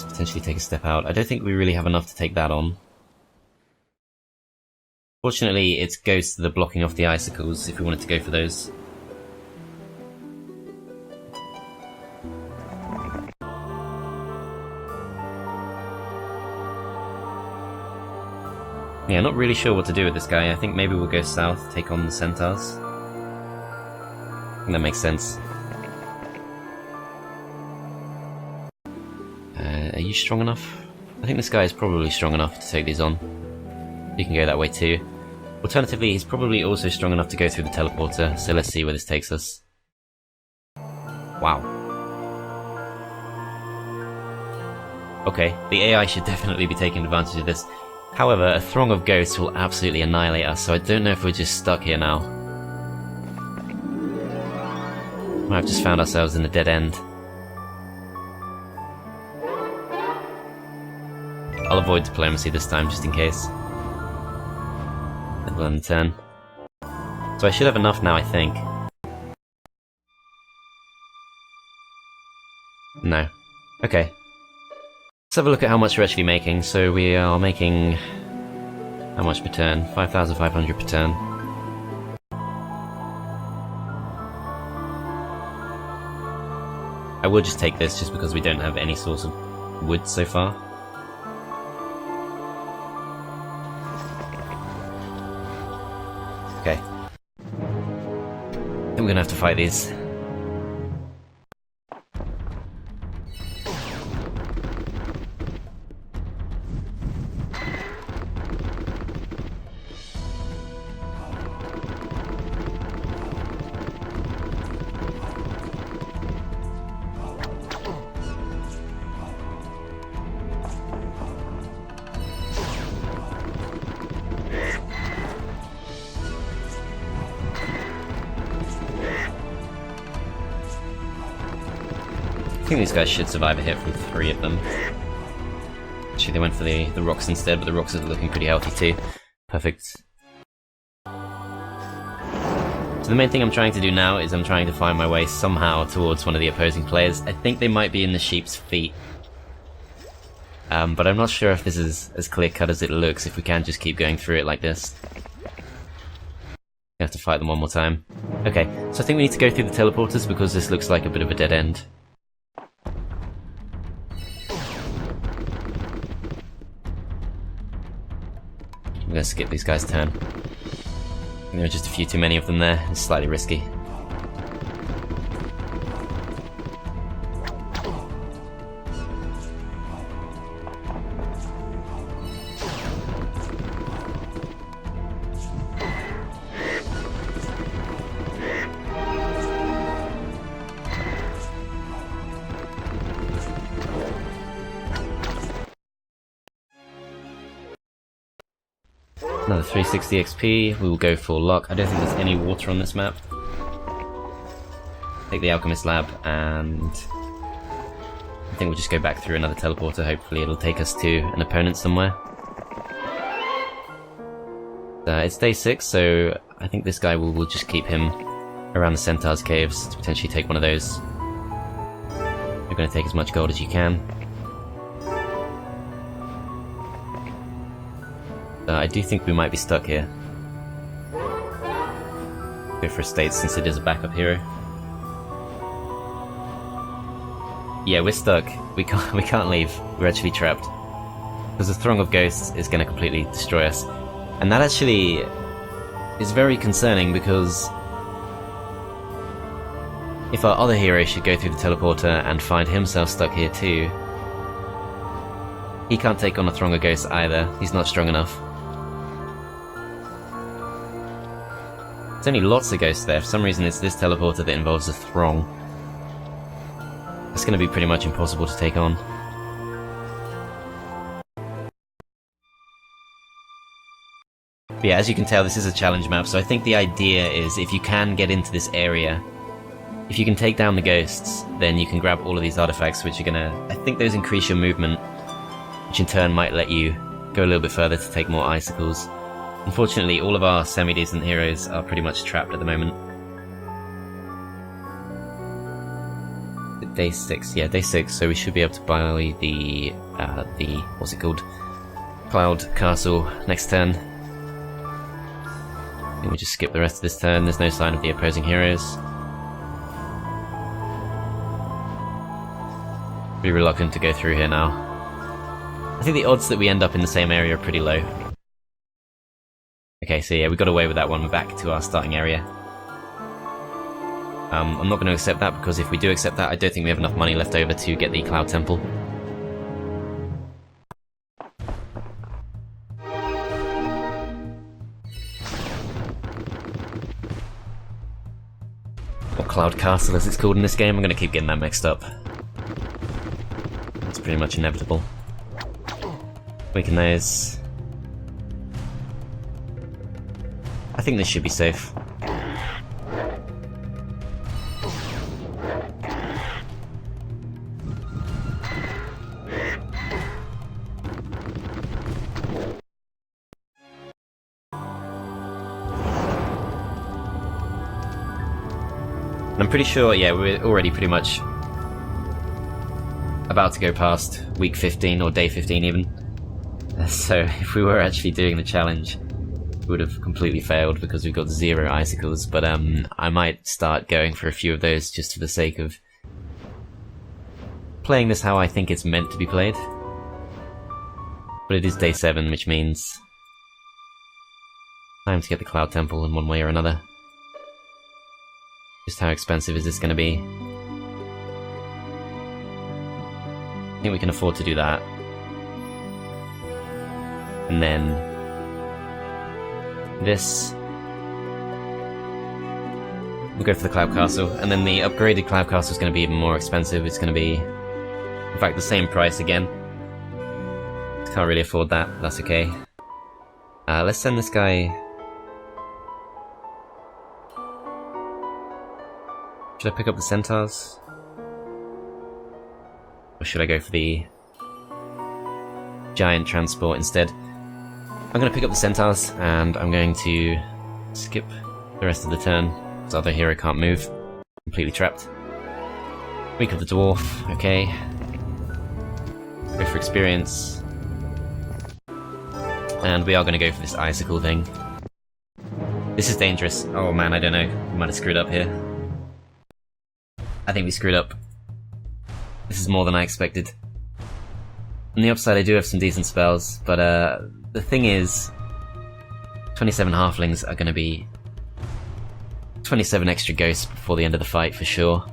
Potentially take a step out. I don't think we really have enough to take that on. Fortunately, it goes to the blocking off the icicles if we wanted to go for those. Yeah, not really sure what to do with this guy. I think maybe we'll go south, take on the centaurs. I think that makes sense. Are you strong enough? I think this guy is probably strong enough to take these on. You can go that way too. Alternatively, he's probably also strong enough to go through the teleporter, so let's see where this takes us. Wow. Okay, the AI should definitely be taking advantage of this. However, a throng of ghosts will absolutely annihilate us, so I don't know if we're just stuck here now. Might have just found ourselves in a dead end. I'll avoid diplomacy this time, just in case. And we'll end the turn. So I should have enough now, I think. No. Okay. Let's have a look at how much we're actually making. So we are making... how much per turn? 5,500 per turn. I will just take this, just because we don't have any source of wood so far. Okay. Then we're gonna have to fight these. think these guys should survive a hit from 3 of them. Actually, they went for the rocks instead, but the rocks are looking pretty healthy too. Perfect. So the main thing I'm trying to do now is I'm trying to find my way somehow towards one of the opposing players. I think they might be in the sheep's feet. But I'm not sure if this is as clear-cut as it looks, if we can just keep going through it like this. We have to fight them one more time. Okay, so I think we need to go through the teleporters because this looks like a bit of a dead end. I'm gonna skip these guys' turn. There are just a few too many of them there, it's slightly risky. Another 360 XP, we will go for luck. I don't think there's any water on this map. Take the Alchemist Lab, and I think we'll just go back through another teleporter. Hopefully it'll take us to an opponent somewhere. It's day 6, so I think this guy will just keep him around the Centaur's caves to potentially take one of those. You're going to take as much gold as you can. I do think we might be stuck here. Go for a state since it is a backup hero. Yeah, we're stuck. We can't leave. We're actually trapped. Because the throng of ghosts is going to completely destroy us. And that actually is very concerning because if our other hero should go through the teleporter and find himself stuck here too, he can't take on a throng of ghosts either. He's not strong enough. There's only lots of ghosts there. For some reason it's this teleporter that involves a throng. It's going to be pretty much impossible to take on. But yeah, as you can tell, this is a challenge map, so I think the idea is if you can get into this area, if you can take down the ghosts, then you can grab all of these artifacts, which are gonna... I think those increase your movement, which in turn might let you go a little bit further to take more icicles. Unfortunately, all of our semi-decent heroes are pretty much trapped at the moment. Day 6, yeah, day 6, so we should be able to buy the what's it called? Cloud Castle next turn. I think we just skip the rest of this turn, there's no sign of the opposing heroes. Be reluctant to go through here now. I think the odds that we end up in the same area are pretty low. Okay, so yeah, we got away with that one, we're back to our starting area. I'm not going to accept that, because if we do accept that, I don't think we have enough money left over to get the Cloud Temple. Or Cloud Castle as it's called in this game, I'm going to keep getting that mixed up. It's pretty much inevitable. Weaken those. I think this should be safe. I'm pretty sure, yeah, we're already pretty much about to go past week 15, or day 15 even. So if we were actually doing the challenge, we would have completely failed because we've got 0 icicles, but I might start going for a few of those just for the sake of playing this how I think it's meant to be played. But it is day 7, which means time to get the Cloud Temple in one way or another. Just how expensive is this going to be? I think we can afford to do that. And then this. We'll go for the Cloud Castle, and then the upgraded Cloud Castle is going to be even more expensive. It's going to be, in fact, the same price again. Can't really afford that, but that's okay. Let's send this guy... Should I pick up the Centaurs? Or should I go for the giant transport instead? I'm going to pick up the centaurs, and I'm going to skip the rest of the turn, because our other hero can't move. Completely trapped. Weak of the dwarf, okay. Go for experience. And we are going to go for this icicle thing. This is dangerous. Oh man, I don't know. We might have screwed up here. I think we screwed up. This is more than I expected. On the upside, I do have some decent spells, but the thing is, 27 halflings are going to be 27 extra ghosts before the end of the fight for sure.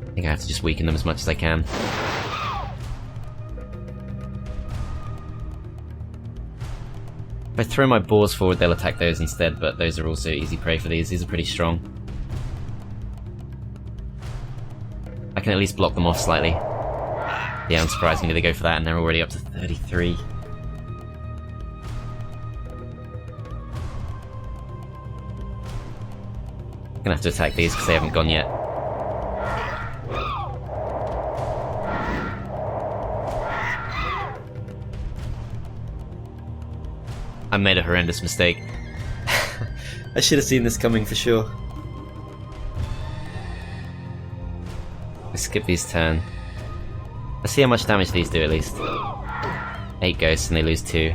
I think I have to just weaken them as much as I can. If I throw my boars forward, they'll attack those instead, but those are also easy prey for these. These are pretty strong. I can at least block them off slightly. Yeah, unsurprisingly they go for that, and they're already up to 33. Gonna have to attack these because they haven't gone yet. I made a horrendous mistake. I should have seen this coming for sure. I skip these turn. Let's see how much damage these do at least. 8 ghosts and they lose 2.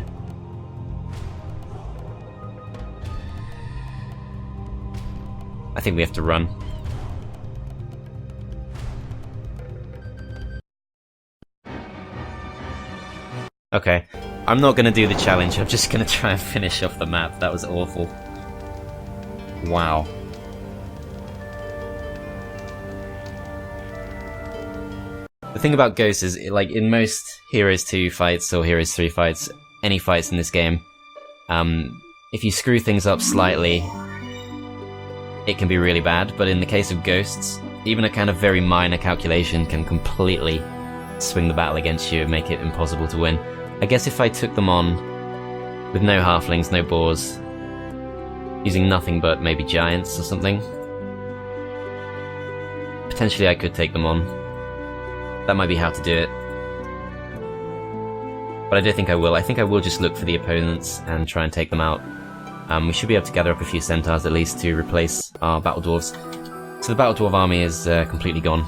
I think we have to run. Okay, I'm not gonna do the challenge, I'm just gonna try and finish off the map. That was awful. Wow. The thing about ghosts is, like in most Heroes 2 fights or Heroes 3 fights, any fights in this game, if you screw things up slightly, it can be really bad, but in the case of ghosts, even a kind of very minor calculation can completely swing the battle against you and make it impossible to win. I guess if I took them on with no halflings, no boars, using nothing but maybe giants or something, potentially I could take them on. That might be how to do it. But I don't think I will. I think I will just look for the opponents and try and take them out. We should be able to gather up a few centaurs at least to replace our battle dwarves. So the battle dwarf army is completely gone.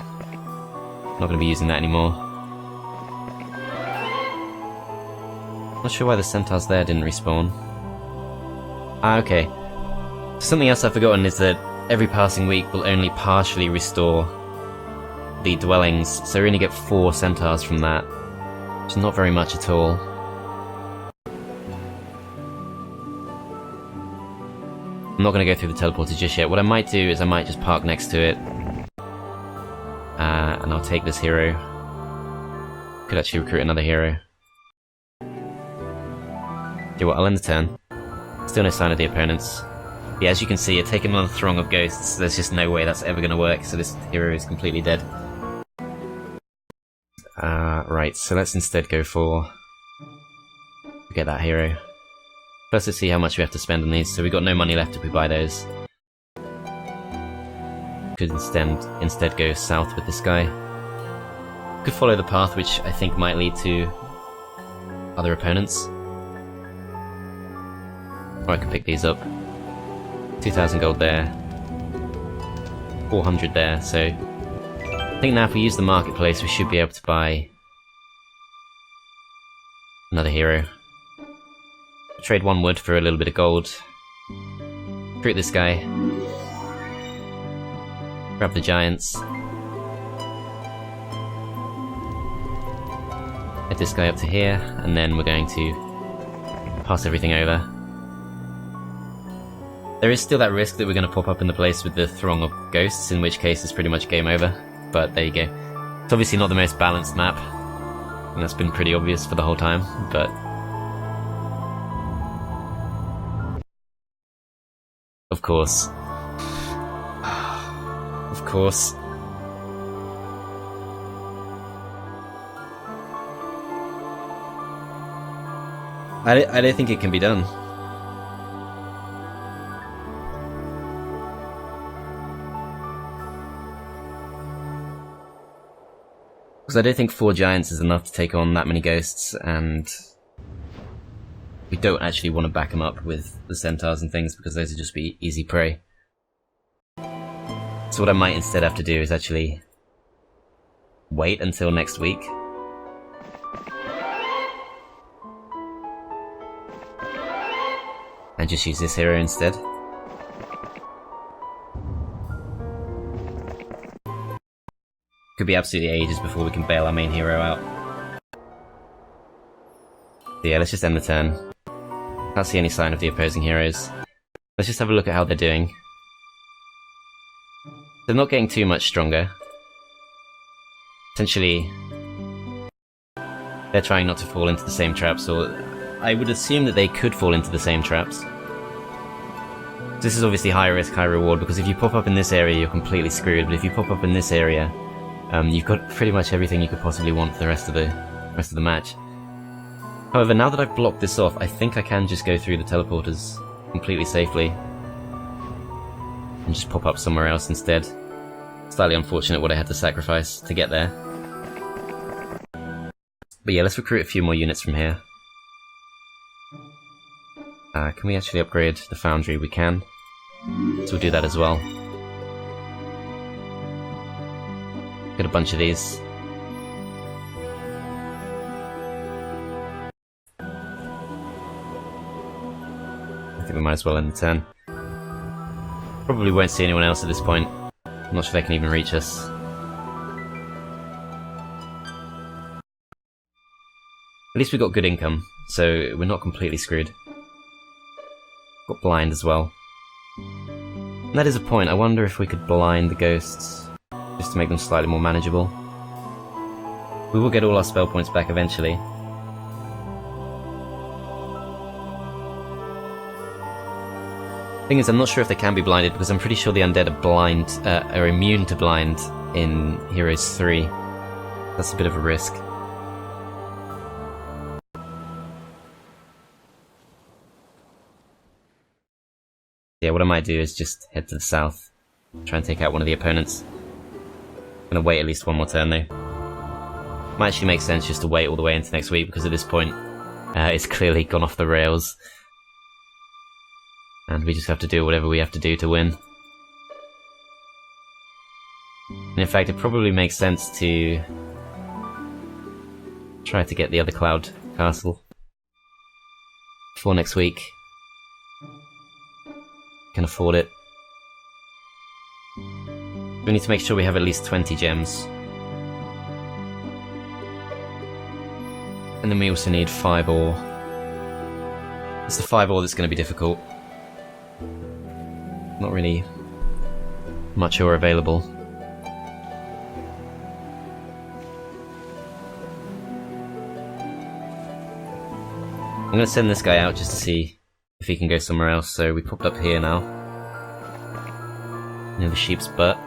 Not going to be using that anymore. Not sure why the centaurs there didn't respawn. Ah, okay. Something else I've forgotten is that every passing week will only partially restore the dwellings, so we only get 4 centaurs from that, which is not very much at all. I'm not going to go through the teleporter just yet. What I might do is I might just park next to it, and I'll take this hero. Could actually recruit another hero. Okay, well, I'll end the turn. Still no sign of the opponents. Yeah, as you can see, you're taking on a throng of ghosts. There's just no way that's ever going to work, so this hero is completely dead. Right, so let's instead go for... get that hero. First, let's see how much we have to spend on these. So we've got no money left if we buy those. Could instead go south with this guy. Could follow the path, which I think might lead to other opponents. Or I could pick these up. 2,000 gold there. 400 there, so... I think now if we use the marketplace we should be able to buy another hero. Trade 1 wood for a little bit of gold. Recruit this guy. Grab the giants. Get this guy up to here, and then we're going to pass everything over. There is still that risk that we're going to pop up in the place with the throng of ghosts, in which case it's pretty much game over. But there you go. It's obviously not the most balanced map, and that's been pretty obvious for the whole time, but... Of course. Of course. I don't think it can be done. Because I don't think 4 giants is enough to take on that many ghosts, and we don't actually want to back them up with the centaurs and things, because those would just be easy prey. So what I might instead have to do is actually wait until next week. And just use this hero instead. Could be absolutely ages before we can bail our main hero out. So yeah, let's just end the turn. Can't see any sign of the opposing heroes. Let's just have a look at how they're doing. They're not getting too much stronger. Essentially, they're trying not to fall into the same traps, or I would assume that they could fall into the same traps. This is obviously high risk, high reward, because if you pop up in this area, you're completely screwed, but if you pop up in this area, you've got pretty much everything you could possibly want for the rest of the match. However, now that I've blocked this off, I think I can just go through the teleporters completely safely and just pop up somewhere else instead. Slightly unfortunate what I had to sacrifice to get there. But yeah, let's recruit a few more units from here. Can we actually upgrade the foundry? We can. So we'll do that as well. Get a bunch of these. I think we might as well end the turn. Probably won't see anyone else at this point. I'm not sure they can even reach us. At least we got good income, so we're not completely screwed. Got blind as well. And that is a point. I wonder if we could blind the ghosts, just to make them slightly more manageable. We will get all our spell points back eventually. Thing is, I'm not sure if they can be blinded, because I'm pretty sure the undead are immune to blind in Heroes 3. That's a bit of a risk. Yeah, what I might do is just head to the south, try and take out one of the opponents. I'm gonna wait at least one more turn though. Might actually make sense just to wait all the way into next week, because at this point, it's clearly gone off the rails. And we just have to do whatever we have to do to win. And in fact, it probably makes sense to try to get the other Cloud Castle for next week. Can afford it. We need to make sure we have at least 20 gems. And then we also need 5 ore. It's the 5 ore that's going to be difficult. Not really much ore available. I'm going to send this guy out just to see if he can go somewhere else. So we popped up here now, near the sheep's butt.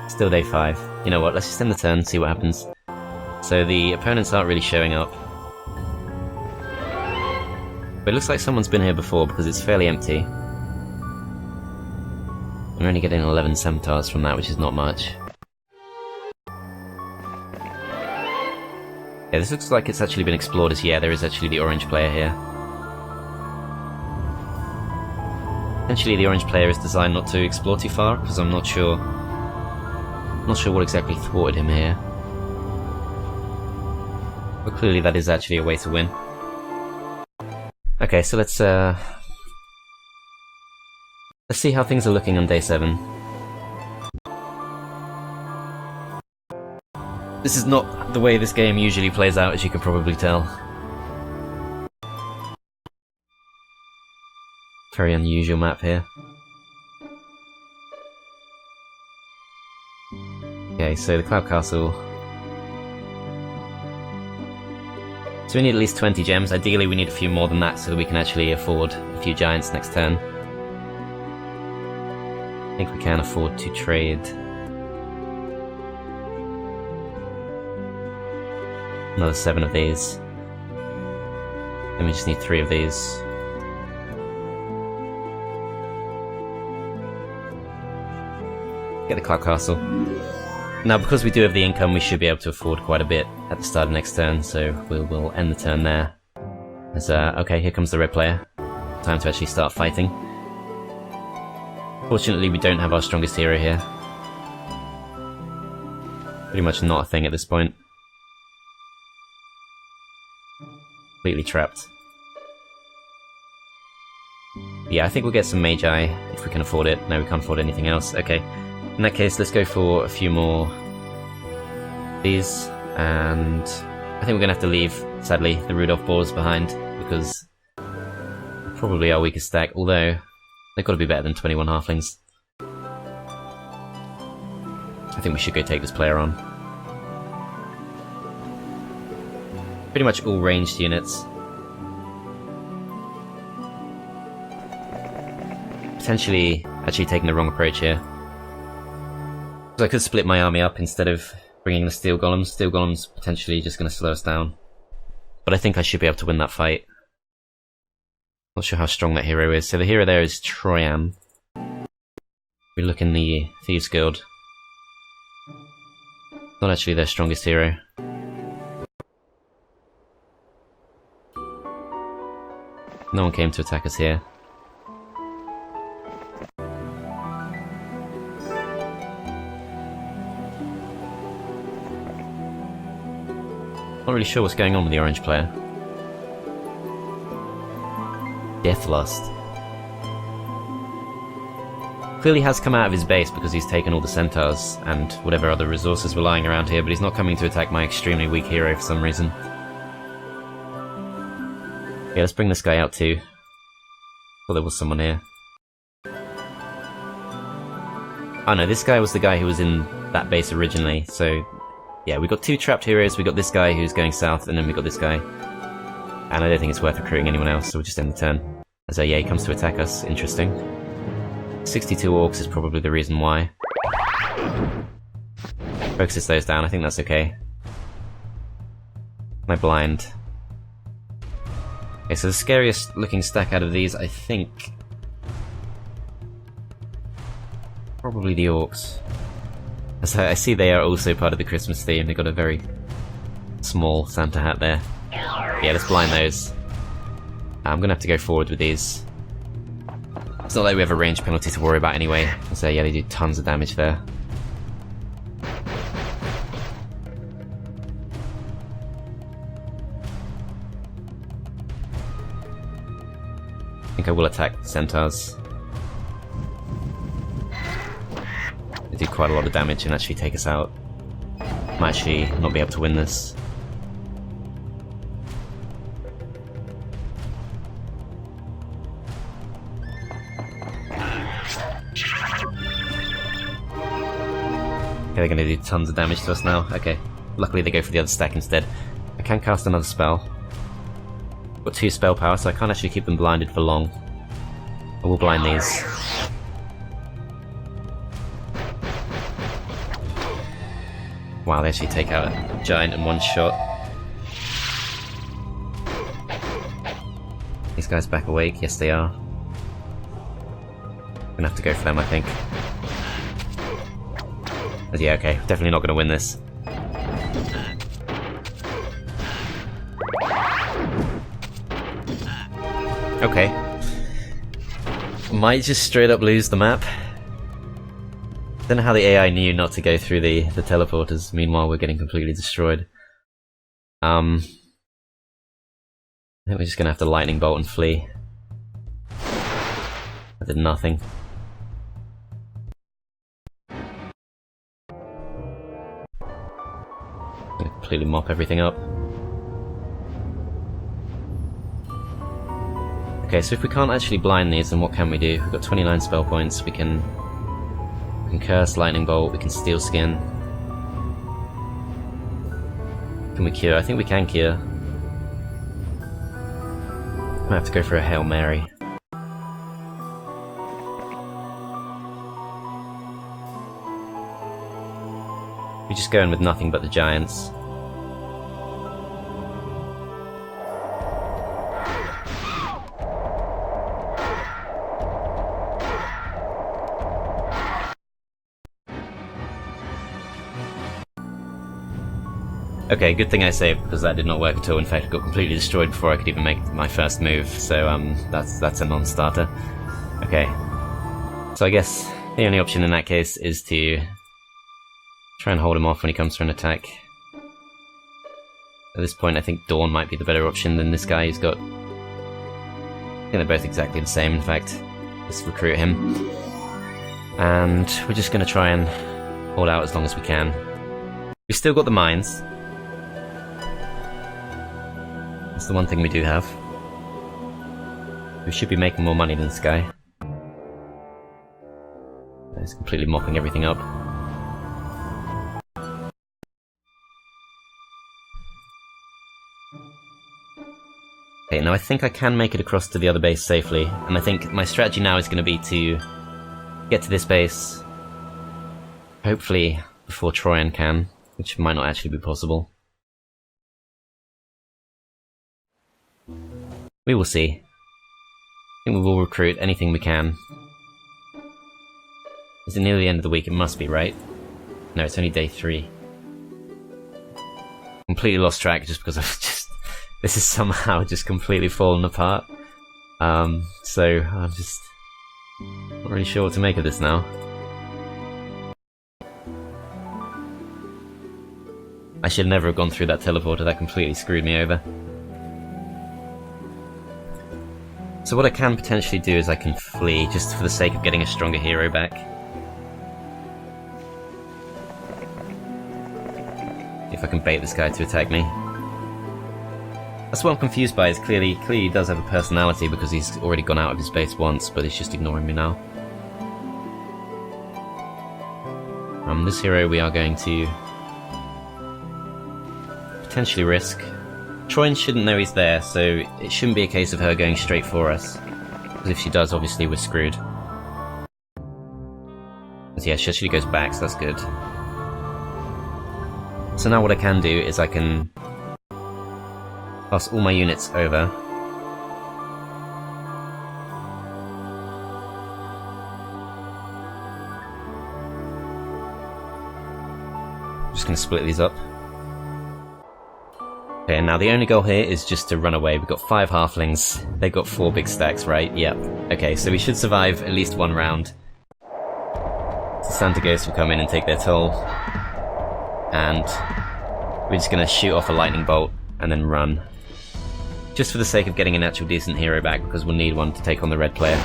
Still day 5. You know what, let's just end the turn, see what happens. So the opponents aren't really showing up. But it looks like someone's been here before, because it's fairly empty. We're only getting 11 centaurs from that, which is not much. Yeah, this looks like it's actually been explored as, yeah, there is actually the orange player here. Essentially, the orange player is designed not to explore too far, because I'm not sure what exactly thwarted him here. But clearly that is actually a way to win. Okay, so let's see how things are looking on day 7. This is not the way this game usually plays out, as you can probably tell. Very unusual map here. Okay, so the Cloud Castle. So we need at least 20 gems. Ideally we need a few more than that so that we can actually afford a few giants next turn. I think we can afford to trade another 7 of these. Then we just need 3 of these. Get the cloud castle. Now, because we do have the income, we should be able to afford quite a bit at the start of next turn, so we'll end the turn there. Okay, here comes the red player. Time to actually start fighting. Fortunately, we don't have our strongest hero here. Pretty much not a thing at this point. Completely trapped. Yeah, I think we'll get some magi if we can afford it. No, we can't afford anything else. Okay. In that case, let's go for a few more of these, and I think we're going to have to leave, sadly, the Rudolph boars behind, because probably our weakest stack, although they've got to be better than 21 halflings. I think we should go take this player on. Pretty much all ranged units. Potentially actually taking the wrong approach here. So I could split my army up instead of bringing the steel golems. Steel golems potentially just going to slow us down. But I think I should be able to win that fight. Not sure how strong that hero is. So the hero there is Troyan. We look in the Thieves Guild. Not actually their strongest hero. No one came to attack us here. Not really sure what's going on with the orange player. Deathlust. Clearly has come out of his base because he's taken all the centaurs and whatever other resources were lying around here, but he's not coming to attack my extremely weak hero for some reason. Yeah, let's bring this guy out too. Thought there was someone here. Oh no, this guy was the guy who was in that base originally, so yeah, we got two trapped heroes. We got this guy who's going south, and then we got this guy. And I don't think it's worth recruiting anyone else, so we'll just end the turn. As yeah, he comes to attack us. Interesting. 62 orcs is probably the reason why. Focuses those down. I think that's okay. My blind. Okay, so the scariest looking stack out of these, I think, probably the orcs. As I see they are also part of the Christmas theme. They've got a very small Santa hat there. Yeah, let's blind those. I'm gonna have to go forward with these. It's not like we have a range penalty to worry about anyway. So yeah, they do tons of damage there. I think I will attack the centaurs. They do quite a lot of damage and actually take us out. Might actually not be able to win this. Okay, they're going to do tons of damage to us now. Okay, luckily they go for the other stack instead. I can cast another spell. Got 2 spell power, so I can't actually keep them blinded for long. I will blind these. Wow, they actually take out a giant in one shot. These guys back awake? Yes, they are. Gonna have to go for them, I think. But yeah, okay, definitely not gonna win this. Okay. Might just straight up lose the map. Don't know how the AI knew not to go through the teleporters. Meanwhile, we're getting completely destroyed. I think we're just gonna have to lightning bolt and flee. I did nothing. I'm gonna completely mop everything up. Okay, so if we can't actually blind these, then what can we do? We've got 29 spell points. We can curse, lightning bolt, we can steel skin. Can we cure? I think we can cure. Might have to go for a Hail Mary. We're just going with nothing but the giants. Okay, good thing I saved, because that did not work at all. In fact, it got completely destroyed before I could even make my first move, so that's a non-starter. Okay. So I guess the only option in that case is to try and hold him off when he comes for an attack. At this point, I think Dawn might be the better option than this guy who's got... I think they're both exactly the same, in fact. Let's recruit him. And we're just going to try and hold out as long as we can. We've still got the mines. That's the one thing we do have. We should be making more money than this guy. He's completely mopping everything up. Okay, now I think I can make it across to the other base safely, and I think my strategy now is going to be to get to this base, hopefully before Troyan can, which might not actually be possible. We will see. I think we will recruit anything we can. Is it near the end of the week? It must be, right? No, it's only day 3. Completely lost track just because I've just... This is somehow just completely fallen apart. So I'm just not really sure what to make of this now. I should never have gone through that teleporter, that completely screwed me over. So what I can potentially do is I can flee, just for the sake of getting a stronger hero back. If I can bait this guy to attack me. That's what I'm confused by, is clearly he does have a personality because he's already gone out of his base once, but he's just ignoring me now. This hero we are going to potentially risk. Troyan shouldn't know he's there, so it shouldn't be a case of her going straight for us. Because if she does, obviously we're screwed. So yeah, she actually goes back, so that's good. So now what I can do is I can pass all my units over. I'm just going to split these up. Okay, now the only goal here is just to run away. We've got 5 halflings. They've got 4 big stacks, right? Yep. Okay, so we should survive at least 1 round. So Santa Ghost will come in and take their toll. And we're just going to shoot off a lightning bolt and then run. Just for the sake of getting an actual decent hero back, because we'll need one to take on the red player.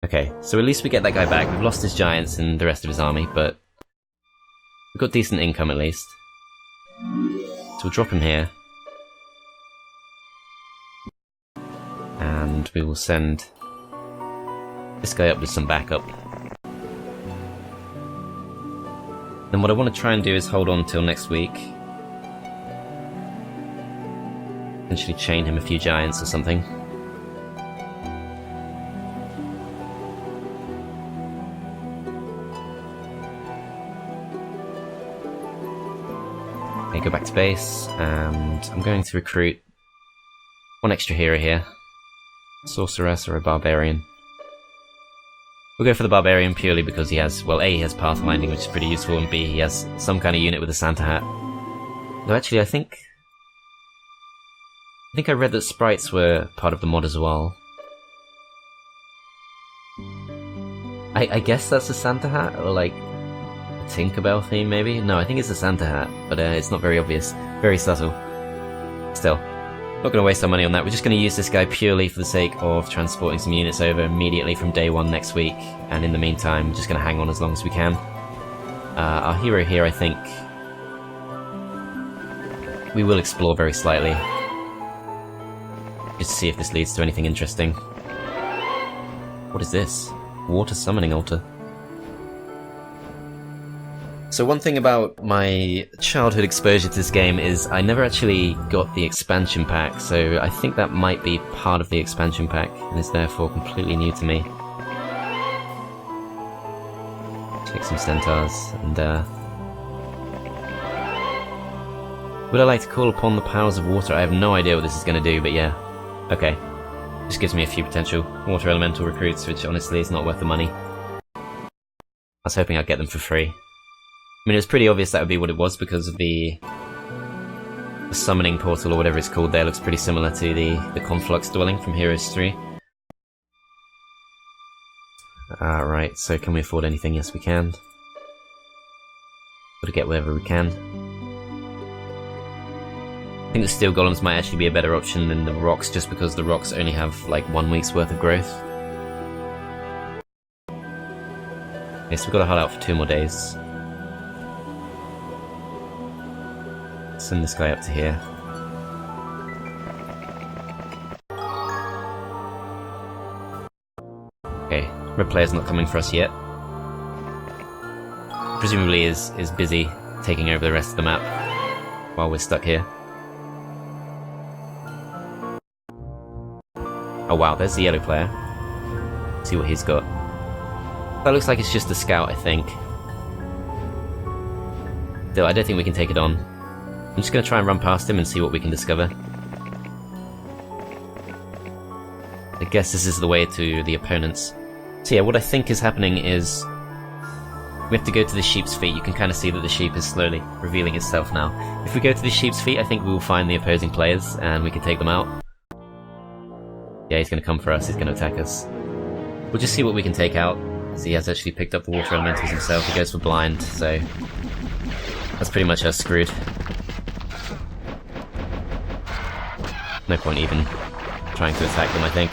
Okay, so at least we get that guy back. We've lost his giants and the rest of his army, but we've got decent income at least. So we'll drop him here. And we will send this guy up with some backup. Then what I want to try and do is hold on till next week. Potentially chain him a few giants or something. Okay, go back to base, and I'm going to recruit 1 extra hero here. Sorceress or a barbarian. We'll go for the barbarian purely because he has, well, A, he has pathfinding, which is pretty useful, and B, he has some kind of unit with a Santa hat. Though actually, I think I read that sprites were part of the mod as well. I guess that's a Santa hat, or like a Tinkerbell theme maybe? No, I think it's a Santa hat, but it's not very obvious. Very subtle. Still. Not going to waste our money on that. We're just going to use this guy purely for the sake of transporting some units over immediately from day 1 next week, and in the meantime, we're just going to hang on as long as we can. Our hero here, I think, we will explore very slightly, just to see if this leads to anything interesting. What is this? Water summoning altar. So one thing about my childhood exposure to this game is I never actually got the expansion pack, so I think that might be part of the expansion pack, and is therefore completely new to me. Take some centaurs, and would I like to call upon the powers of water? I have no idea what this is going to do, but yeah. Okay. Just gives me a few potential water elemental recruits, which honestly is not worth the money. was hoping I'd get them for free. I mean, it was pretty obvious that would be what it was because of the summoning portal or whatever it's called there looks pretty similar to the Conflux dwelling from Heroes 3. Right, so can we afford anything? Yes, we can. Gotta get whatever we can. I think the steel golems might actually be a better option than the rocks, just because the rocks only have like 1 week's worth of growth. Okay, so we've got to hold out for 2 more days. Send this guy up to here. Okay, red player's not coming for us yet. Presumably is busy taking over the rest of the map while we're stuck here. Oh wow, there's the yellow player. Let's see what he's got. That looks like it's just a scout, I think. Still, I don't think we can take it on. I'm just going to try and run past him and see what we can discover. I guess this is the way to the opponents. So yeah, what I think is happening is we have to go to the sheep's feet. You can kind of see that the sheep is slowly revealing itself now. If we go to the sheep's feet, I think we will find the opposing players and we can take them out. Yeah, he's going to come for us, he's going to attack us. We'll just see what we can take out, because he has actually picked up the water elementals himself. He goes for blind, so that's pretty much us screwed. No point even trying to attack them, I think.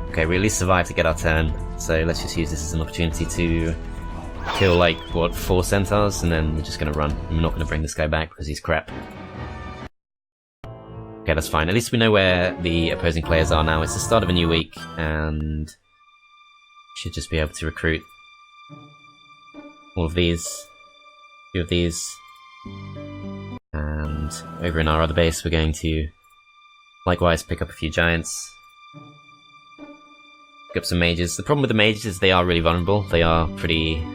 Okay, we at least survived to get our turn, so let's just use this as an opportunity to kill, like, what, 4 centaurs, and then we're just going to run. We're not going to bring this guy back because he's crap. Okay, that's fine. At least we know where the opposing players are now. It's the start of a new week, and should just be able to recruit all of these, a few of these, and over in our other base we're going to likewise pick up a few giants, pick up some mages. The problem with the mages is they are really vulnerable. They are pretty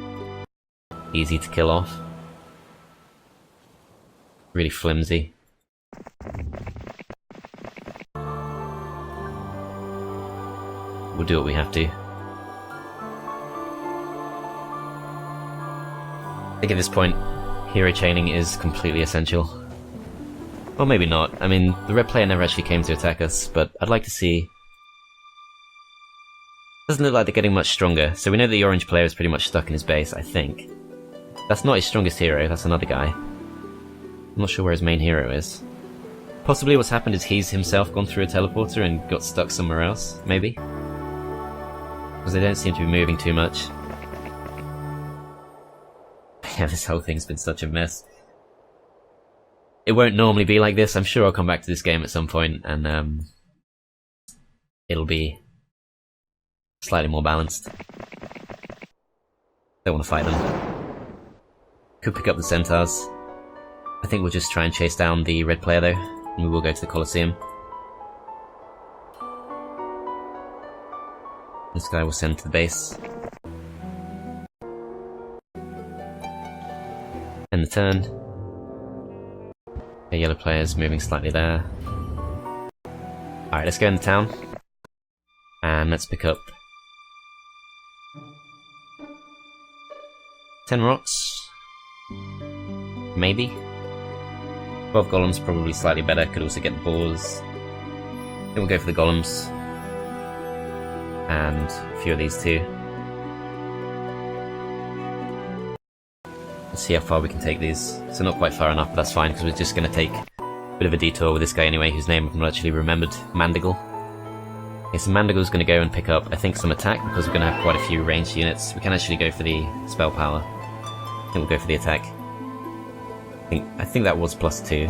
easy to kill off. Really flimsy. We'll do what we have to. I think at this point, hero chaining is completely essential. Well, maybe not. I mean, the red player never actually came to attack us, but I'd like to see... Doesn't look like they're getting much stronger, so we know the orange player is pretty much stuck in his base, I think. That's not his strongest hero, that's another guy. I'm not sure where his main hero is. Possibly what's happened is he's himself gone through a teleporter and got stuck somewhere else, maybe? Because they don't seem to be moving too much. Yeah, this whole thing's been such a mess. It won't normally be like this. I'm sure I'll come back to this game at some point and it'll be slightly more balanced. Don't want to fight them. Could pick up the centaurs. I think we'll just try and chase down the red player though, and we will go to the Colosseum. This guy will send to the base. End the turn. The yellow player's moving slightly there. Alright, let's go in the town. And let's pick up 10 rocks. Maybe. 12 golems, probably slightly better. Could also get the boars. Then we'll go for the golems. And a few of these too. Let's see how far we can take these. So not quite far enough, but that's fine, because we're just going to take a bit of a detour with this guy anyway, whose name I've not actually remembered. Mandigal. Okay, so Mandigal's going to go and pick up, I think, some attack, because we're going to have quite a few ranged units. We can actually go for the spell power. I think we'll go for the attack. I think that was +2.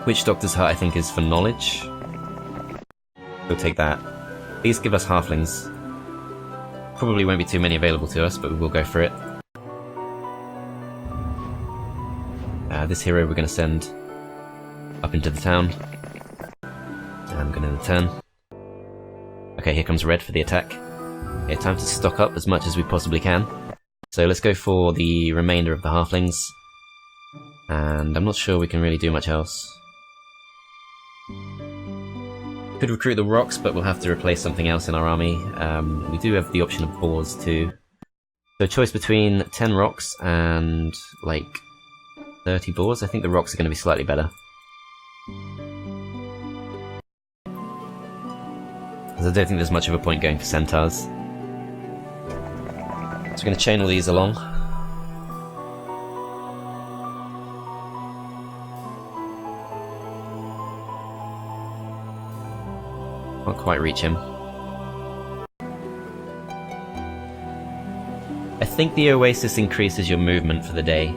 Witch Doctor's Hut, I think, is for knowledge. We'll take that. These give us halflings. Probably won't be too many available to us, but we will go for it. This hero we're going to send up into the town. And we're going to turn. Okay, here comes red for the attack. Okay, time to stock up as much as we possibly can. So let's go for the remainder of the halflings. And I'm not sure we can really do much else. Could recruit the rocks, but we'll have to replace something else in our army. We do have the option of boars too. So a choice between 10 rocks and like 30 boars. I think the rocks are going to be slightly better. Because I don't think there's much of a point going for centaurs. So we're going to chain all these along. Can't quite reach him. I think the oasis increases your movement for the day.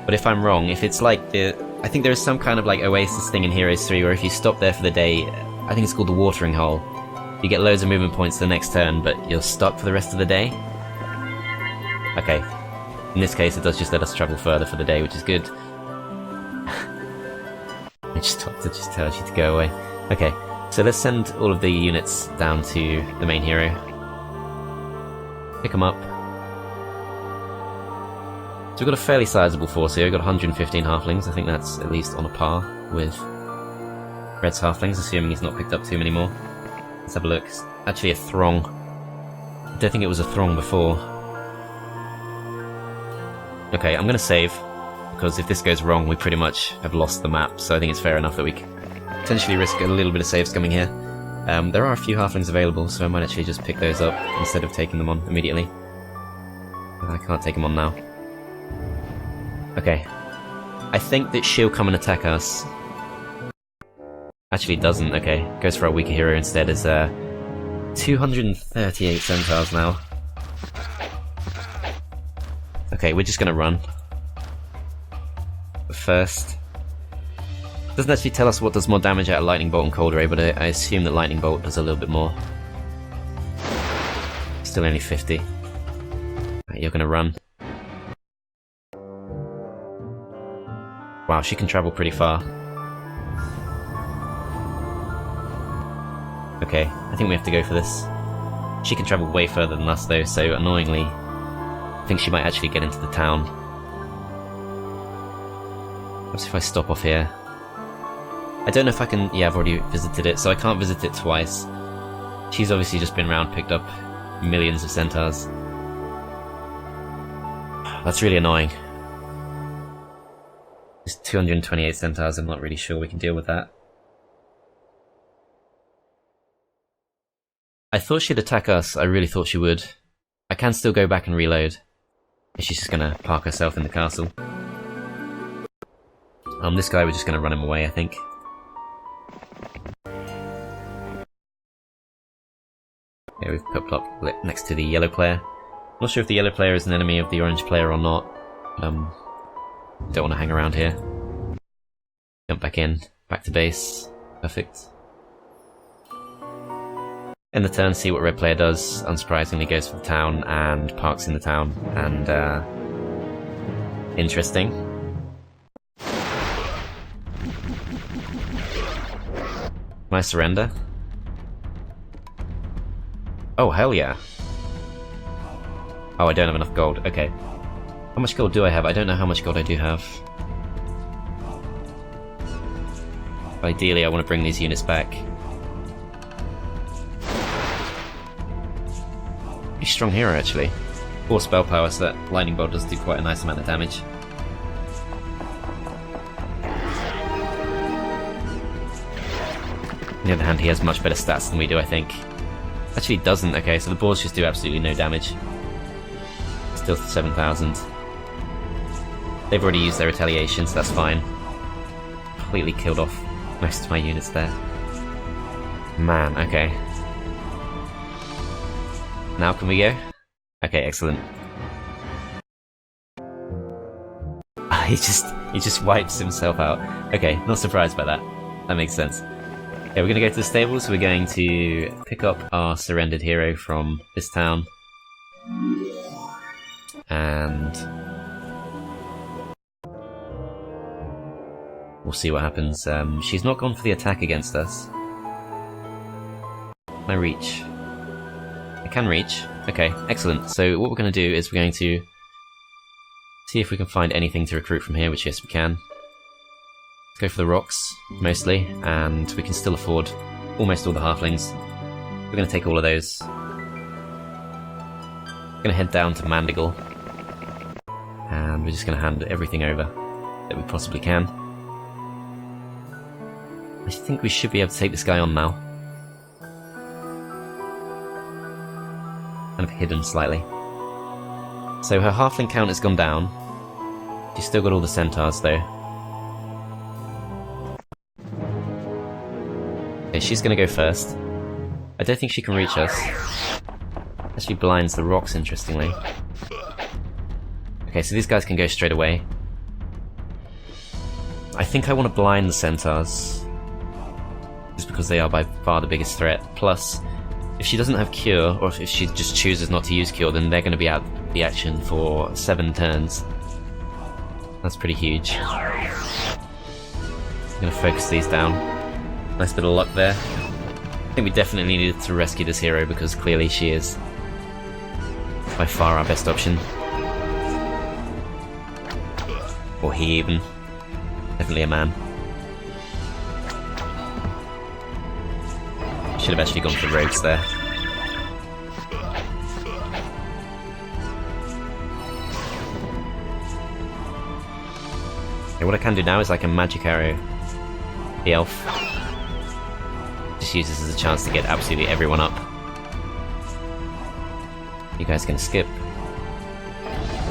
But if I'm wrong, if it's like the... I think there is some kind of like oasis thing in Heroes 3 where if you stop there for the day, I think it's called the watering hole, you get loads of movement points the next turn, but you're stuck for the rest of the day. Okay. In this case, it does just let us travel further for the day, which is good. It just tells you to go away. Okay, so let's send all of the units down to the main hero. Pick them up. So we've got a fairly sizable force here. We've got 115 halflings. I think that's at least on a par with Red's halflings, assuming he's not picked up too many more. Let's have a look. It's actually a throng. I don't think it was a throng before. Okay, I'm gonna save, because if this goes wrong, we pretty much have lost the map, so I think it's fair enough that we can potentially risk a little bit of saves coming here. There are a few halflings available, so I might actually just pick those up instead of taking them on immediately. I can't take them on now. Okay. I think that she'll come and attack us. Actually, it doesn't. Okay. Goes for our weaker hero instead as 238 centaurs now. Okay, we're just gonna run. But first... Doesn't actually tell us what does more damage out of Lightning Bolt and Cold Ray, but I assume that Lightning Bolt does a little bit more. Still only 50. Right, you're gonna run. Wow, she can travel pretty far. Okay, I think we have to go for this. She can travel way further than us though, so annoyingly, I think she might actually get into the town. Perhaps if I stop off here. I don't know if I can... Yeah, I've already visited it, so I can't visit it twice. She's obviously just been around, picked up millions of centaurs. That's really annoying. There's 228 centaurs, I'm not really sure we can deal with that. I thought she'd attack us, I really thought she would. I can still go back and reload. She's just gonna park herself in the castle. This guy, we're just gonna run him away, I think. Yeah, we've popped up next to the yellow player. Not sure if the yellow player is an enemy of the orange player or not. Don't want to hang around here. Jump back in, back to base. Perfect. End the turn, see what red player does. Unsurprisingly goes for the town and parks in the town. And interesting. Can I surrender? Oh, hell yeah. Oh, I don't have enough gold. Okay. How much gold do I have? I don't know how much gold I do have. Ideally, I want to bring these units back. Pretty strong hero, actually. 4 spell power, so that lightning bolt does do quite a nice amount of damage. On the other hand, he has much better stats than we do, I think. Actually, doesn't. Okay, so the boars just do absolutely no damage. Still 7,000. They've already used their retaliation, so that's fine. Completely killed off most of my units there. Man, okay. Now can we go? Okay, excellent. He just wipes himself out. Okay, not surprised by that. That makes sense. Okay, we're gonna go to the stables. We're going to pick up our surrendered hero from this town. And we'll see what happens. She's not gone for the attack against us. Can I reach? I can reach. Okay, excellent. So what we're going to do is we're going to see if we can find anything to recruit from here, which yes we can. Go for the rocks, mostly, and we can still afford almost all the halflings. We're going to take all of those. We're going to head down to Mandigal, and we're just going to hand everything over that we possibly can. I think we should be able to take this guy on now. Kind of hidden slightly. So her halfling count has gone down. She's still got all the centaurs though. Okay, she's going to go first. I don't think she can reach us. Actually blinds the rocks, interestingly. Okay, so these guys can go straight away. I think I want to blind the centaurs, just because they are by far the biggest threat. Plus, if she doesn't have cure, or if she just chooses not to use cure, then they're going to be out of the action for 7 turns. That's pretty huge. I'm going to focus these down. Nice bit of luck there. I think we definitely needed to rescue this hero because clearly she is by far our best option. Or he even. Definitely a man. Should have actually gone for rogues there. Okay, what I can do now is I can magic arrow the elf. Just use this as a chance to get absolutely everyone up. You guys can skip.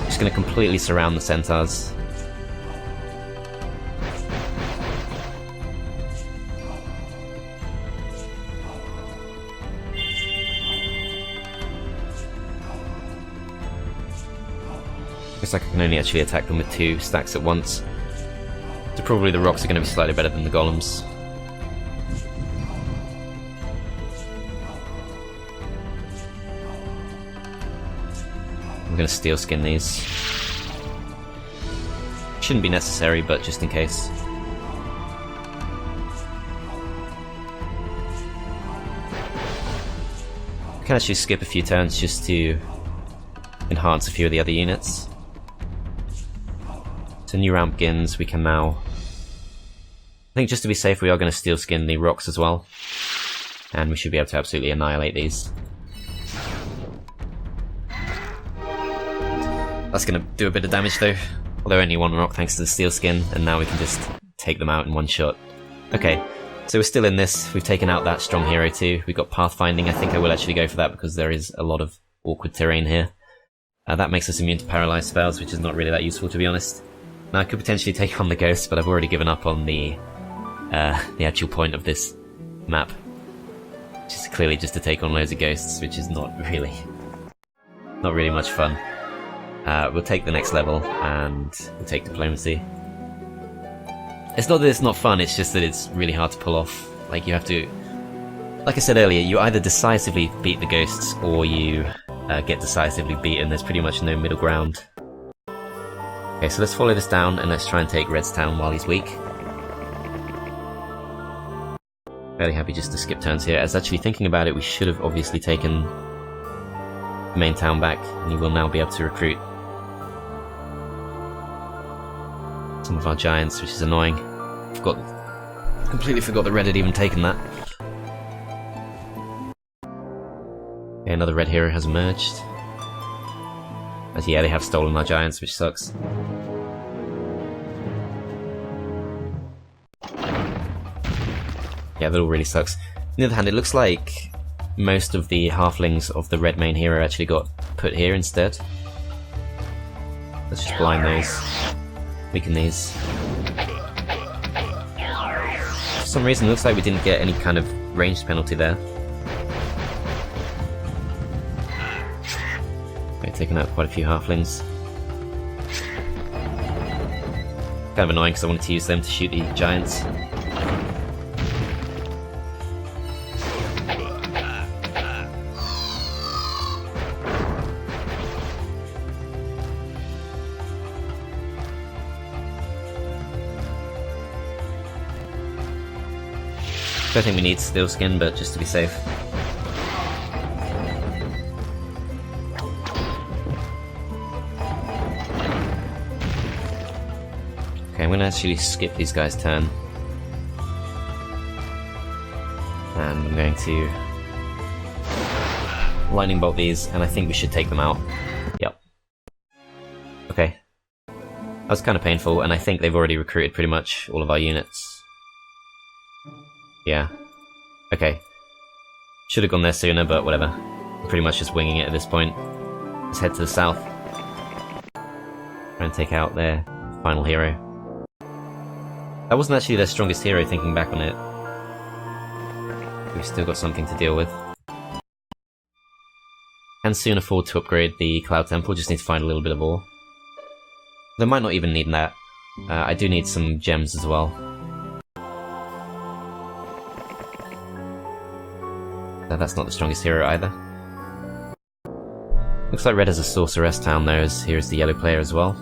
Just going to completely surround the centaurs. Looks like I can only actually attack them with 2 stacks at once. So probably the rocks are going to be slightly better than the golems. I'm going to steel skin these. Shouldn't be necessary, but just in case. I can actually skip a few turns just to enhance a few of the other units. So new round begins, we can now... I think just to be safe we are going to steel skin the rocks as well. And we should be able to absolutely annihilate these. That's going to do a bit of damage though. Although only 1 rock thanks to the steel skin, and now we can just take them out in 1 shot. Okay, so we're still in this. We've taken out that strong hero too. We've got pathfinding. I think I will actually go for that because there is a lot of awkward terrain here. That makes us immune to paralyzed spells, which is not really that useful to be honest. Now I could potentially take on the ghosts, but I've already given up on the actual point of this map. Which is clearly just to take on loads of ghosts, which is not really much fun. We'll take the next level, and we'll take diplomacy. It's not that it's not fun, it's just that it's really hard to pull off. Like, you have to... Like I said earlier, you either decisively beat the ghosts, or you get decisively beaten. There's pretty much no middle ground. Okay, so let's follow this down, and let's try and take Red's town while he's weak. Fairly happy just to skip turns here, as actually thinking about it, we should have obviously taken the main town back, and you will now be able to recruit some of our giants, which is annoying. Completely forgot that Red had even taken that. Okay, another red hero has emerged. As yeah, they have stolen our giants, which sucks. Yeah, that all really sucks. On the other hand, it looks like most of the halflings of the red main hero actually got put here instead. Let's just blind those. Weaken these. For some reason, it looks like we didn't get any kind of ranged penalty there. Okay, taking out quite a few halflings. Kind of annoying because I wanted to use them to shoot the giants. I think we need steel skin, but just to be safe. Okay, I'm gonna actually skip these guys' turn. And I'm going to lightning bolt these, and I think we should take them out. Yep. Okay. That was kind of painful, and I think they've already recruited pretty much all of our units. Yeah. Okay. Should have gone there sooner, but whatever. I'm pretty much just winging it at this point. Let's head to the south. Try and take out their final hero. That wasn't actually their strongest hero, thinking back on it. We've still got something to deal with. Can soon afford to upgrade the Cloud Temple, just need to find a little bit of ore. They might not even need that. I do need some gems as well. That's not the strongest hero either. Looks like Red has a sorceress town though, as here's the yellow player as well.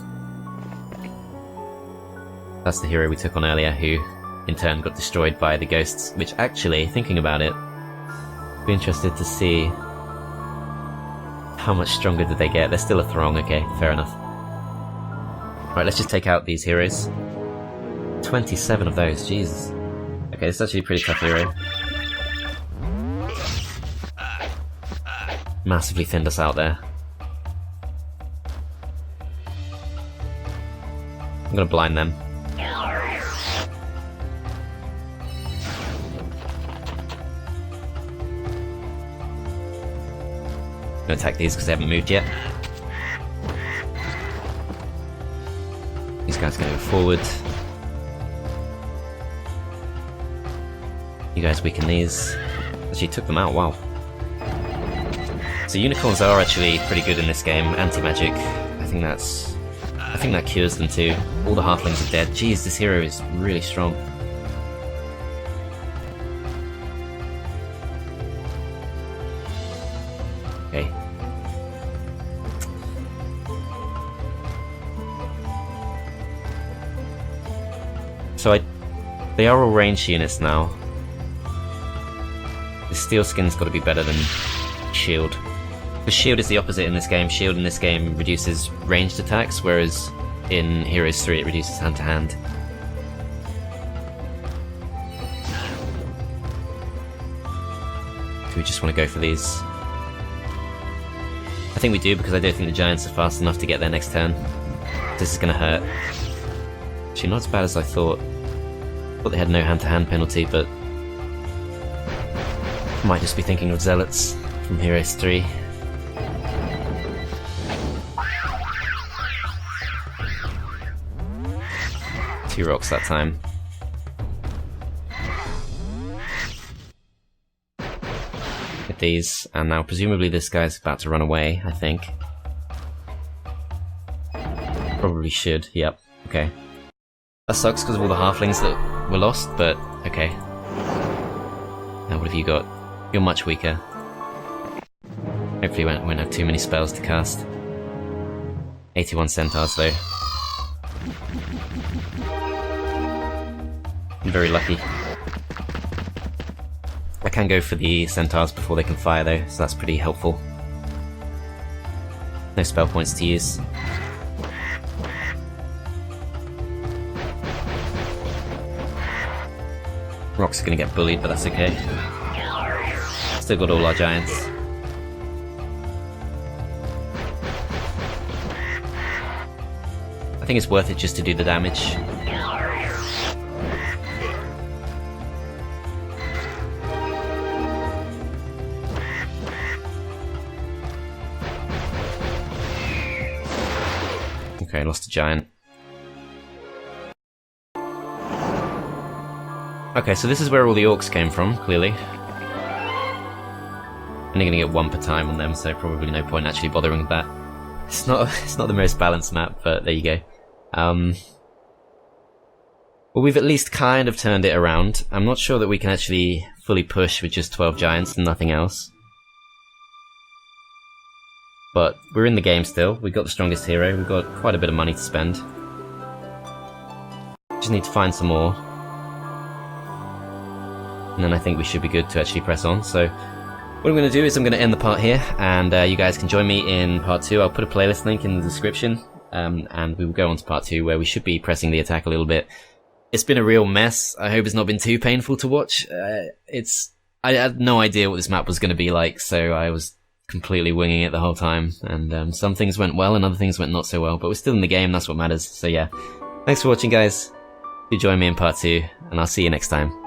That's the hero we took on earlier, who in turn got destroyed by the ghosts, which actually, thinking about it, I'd be interested to see how much stronger did they get. They're still a throng, okay, fair enough. Right, let's just take out these heroes. 27 of those, Jesus. Okay, this is actually a pretty tough hero. Massively thinned us out there. I'm gonna blind them. I'm gonna attack these because they haven't moved yet. These guys are gonna go forward. You guys weaken these. Actually took them out, wow. So unicorns are actually pretty good in this game, anti-magic. I think that cures them too. All the halflings are dead. Jeez, this hero is really strong. Okay. So they are all ranged units now. The steel skin's got to be better than shield. Because shield is the opposite in this game. Shield in this game reduces ranged attacks, whereas in Heroes 3 it reduces hand to hand. Do we just want to go for these? I think we do, because I don't think the giants are fast enough to get their next turn. This is going to hurt. Actually, not as bad as I thought. I thought they had no hand-to-hand penalty, but I might just be thinking of zealots from Heroes 3. Two rocks that time. Hit these, and now presumably this guy's about to run away, I think. Probably should, yep, okay. That sucks because of all the halflings that were lost, but okay. Now what have you got? You're much weaker. Hopefully we won't have too many spells to cast. 81 centaurs though. I'm very lucky. I can go for the centaurs before they can fire though, so that's pretty helpful. No spell points to use. Rocks are gonna get bullied, but that's okay. Still got all our giants. I think it's worth it just to do the damage. Okay, lost a giant. Okay, so this is where all the orcs came from, clearly. Only gonna get one per time on them, so probably no point actually bothering with that. It's not the most balanced map, but there you go. Well, we've at least kind of turned it around. I'm not sure that we can actually fully push with just 12 giants and nothing else. But we're in the game still. We've got the strongest hero. We've got quite a bit of money to spend. Just need to find some more. And then I think we should be good to actually press on. So what I'm going to do is I'm going to end the part here, and you guys can join me in part 2. I'll put a playlist link in the description. and we will go on to part 2 where we should be pressing the attack a little bit. It's been a real mess. I hope it's not been too painful to watch. I had no idea what this map was going to be like, so I was completely winging it the whole time, and some things went well and other things went not so well, but we're still in the game, that's what matters. So yeah, thanks for watching guys, do join me in part 2, and I'll see you next time.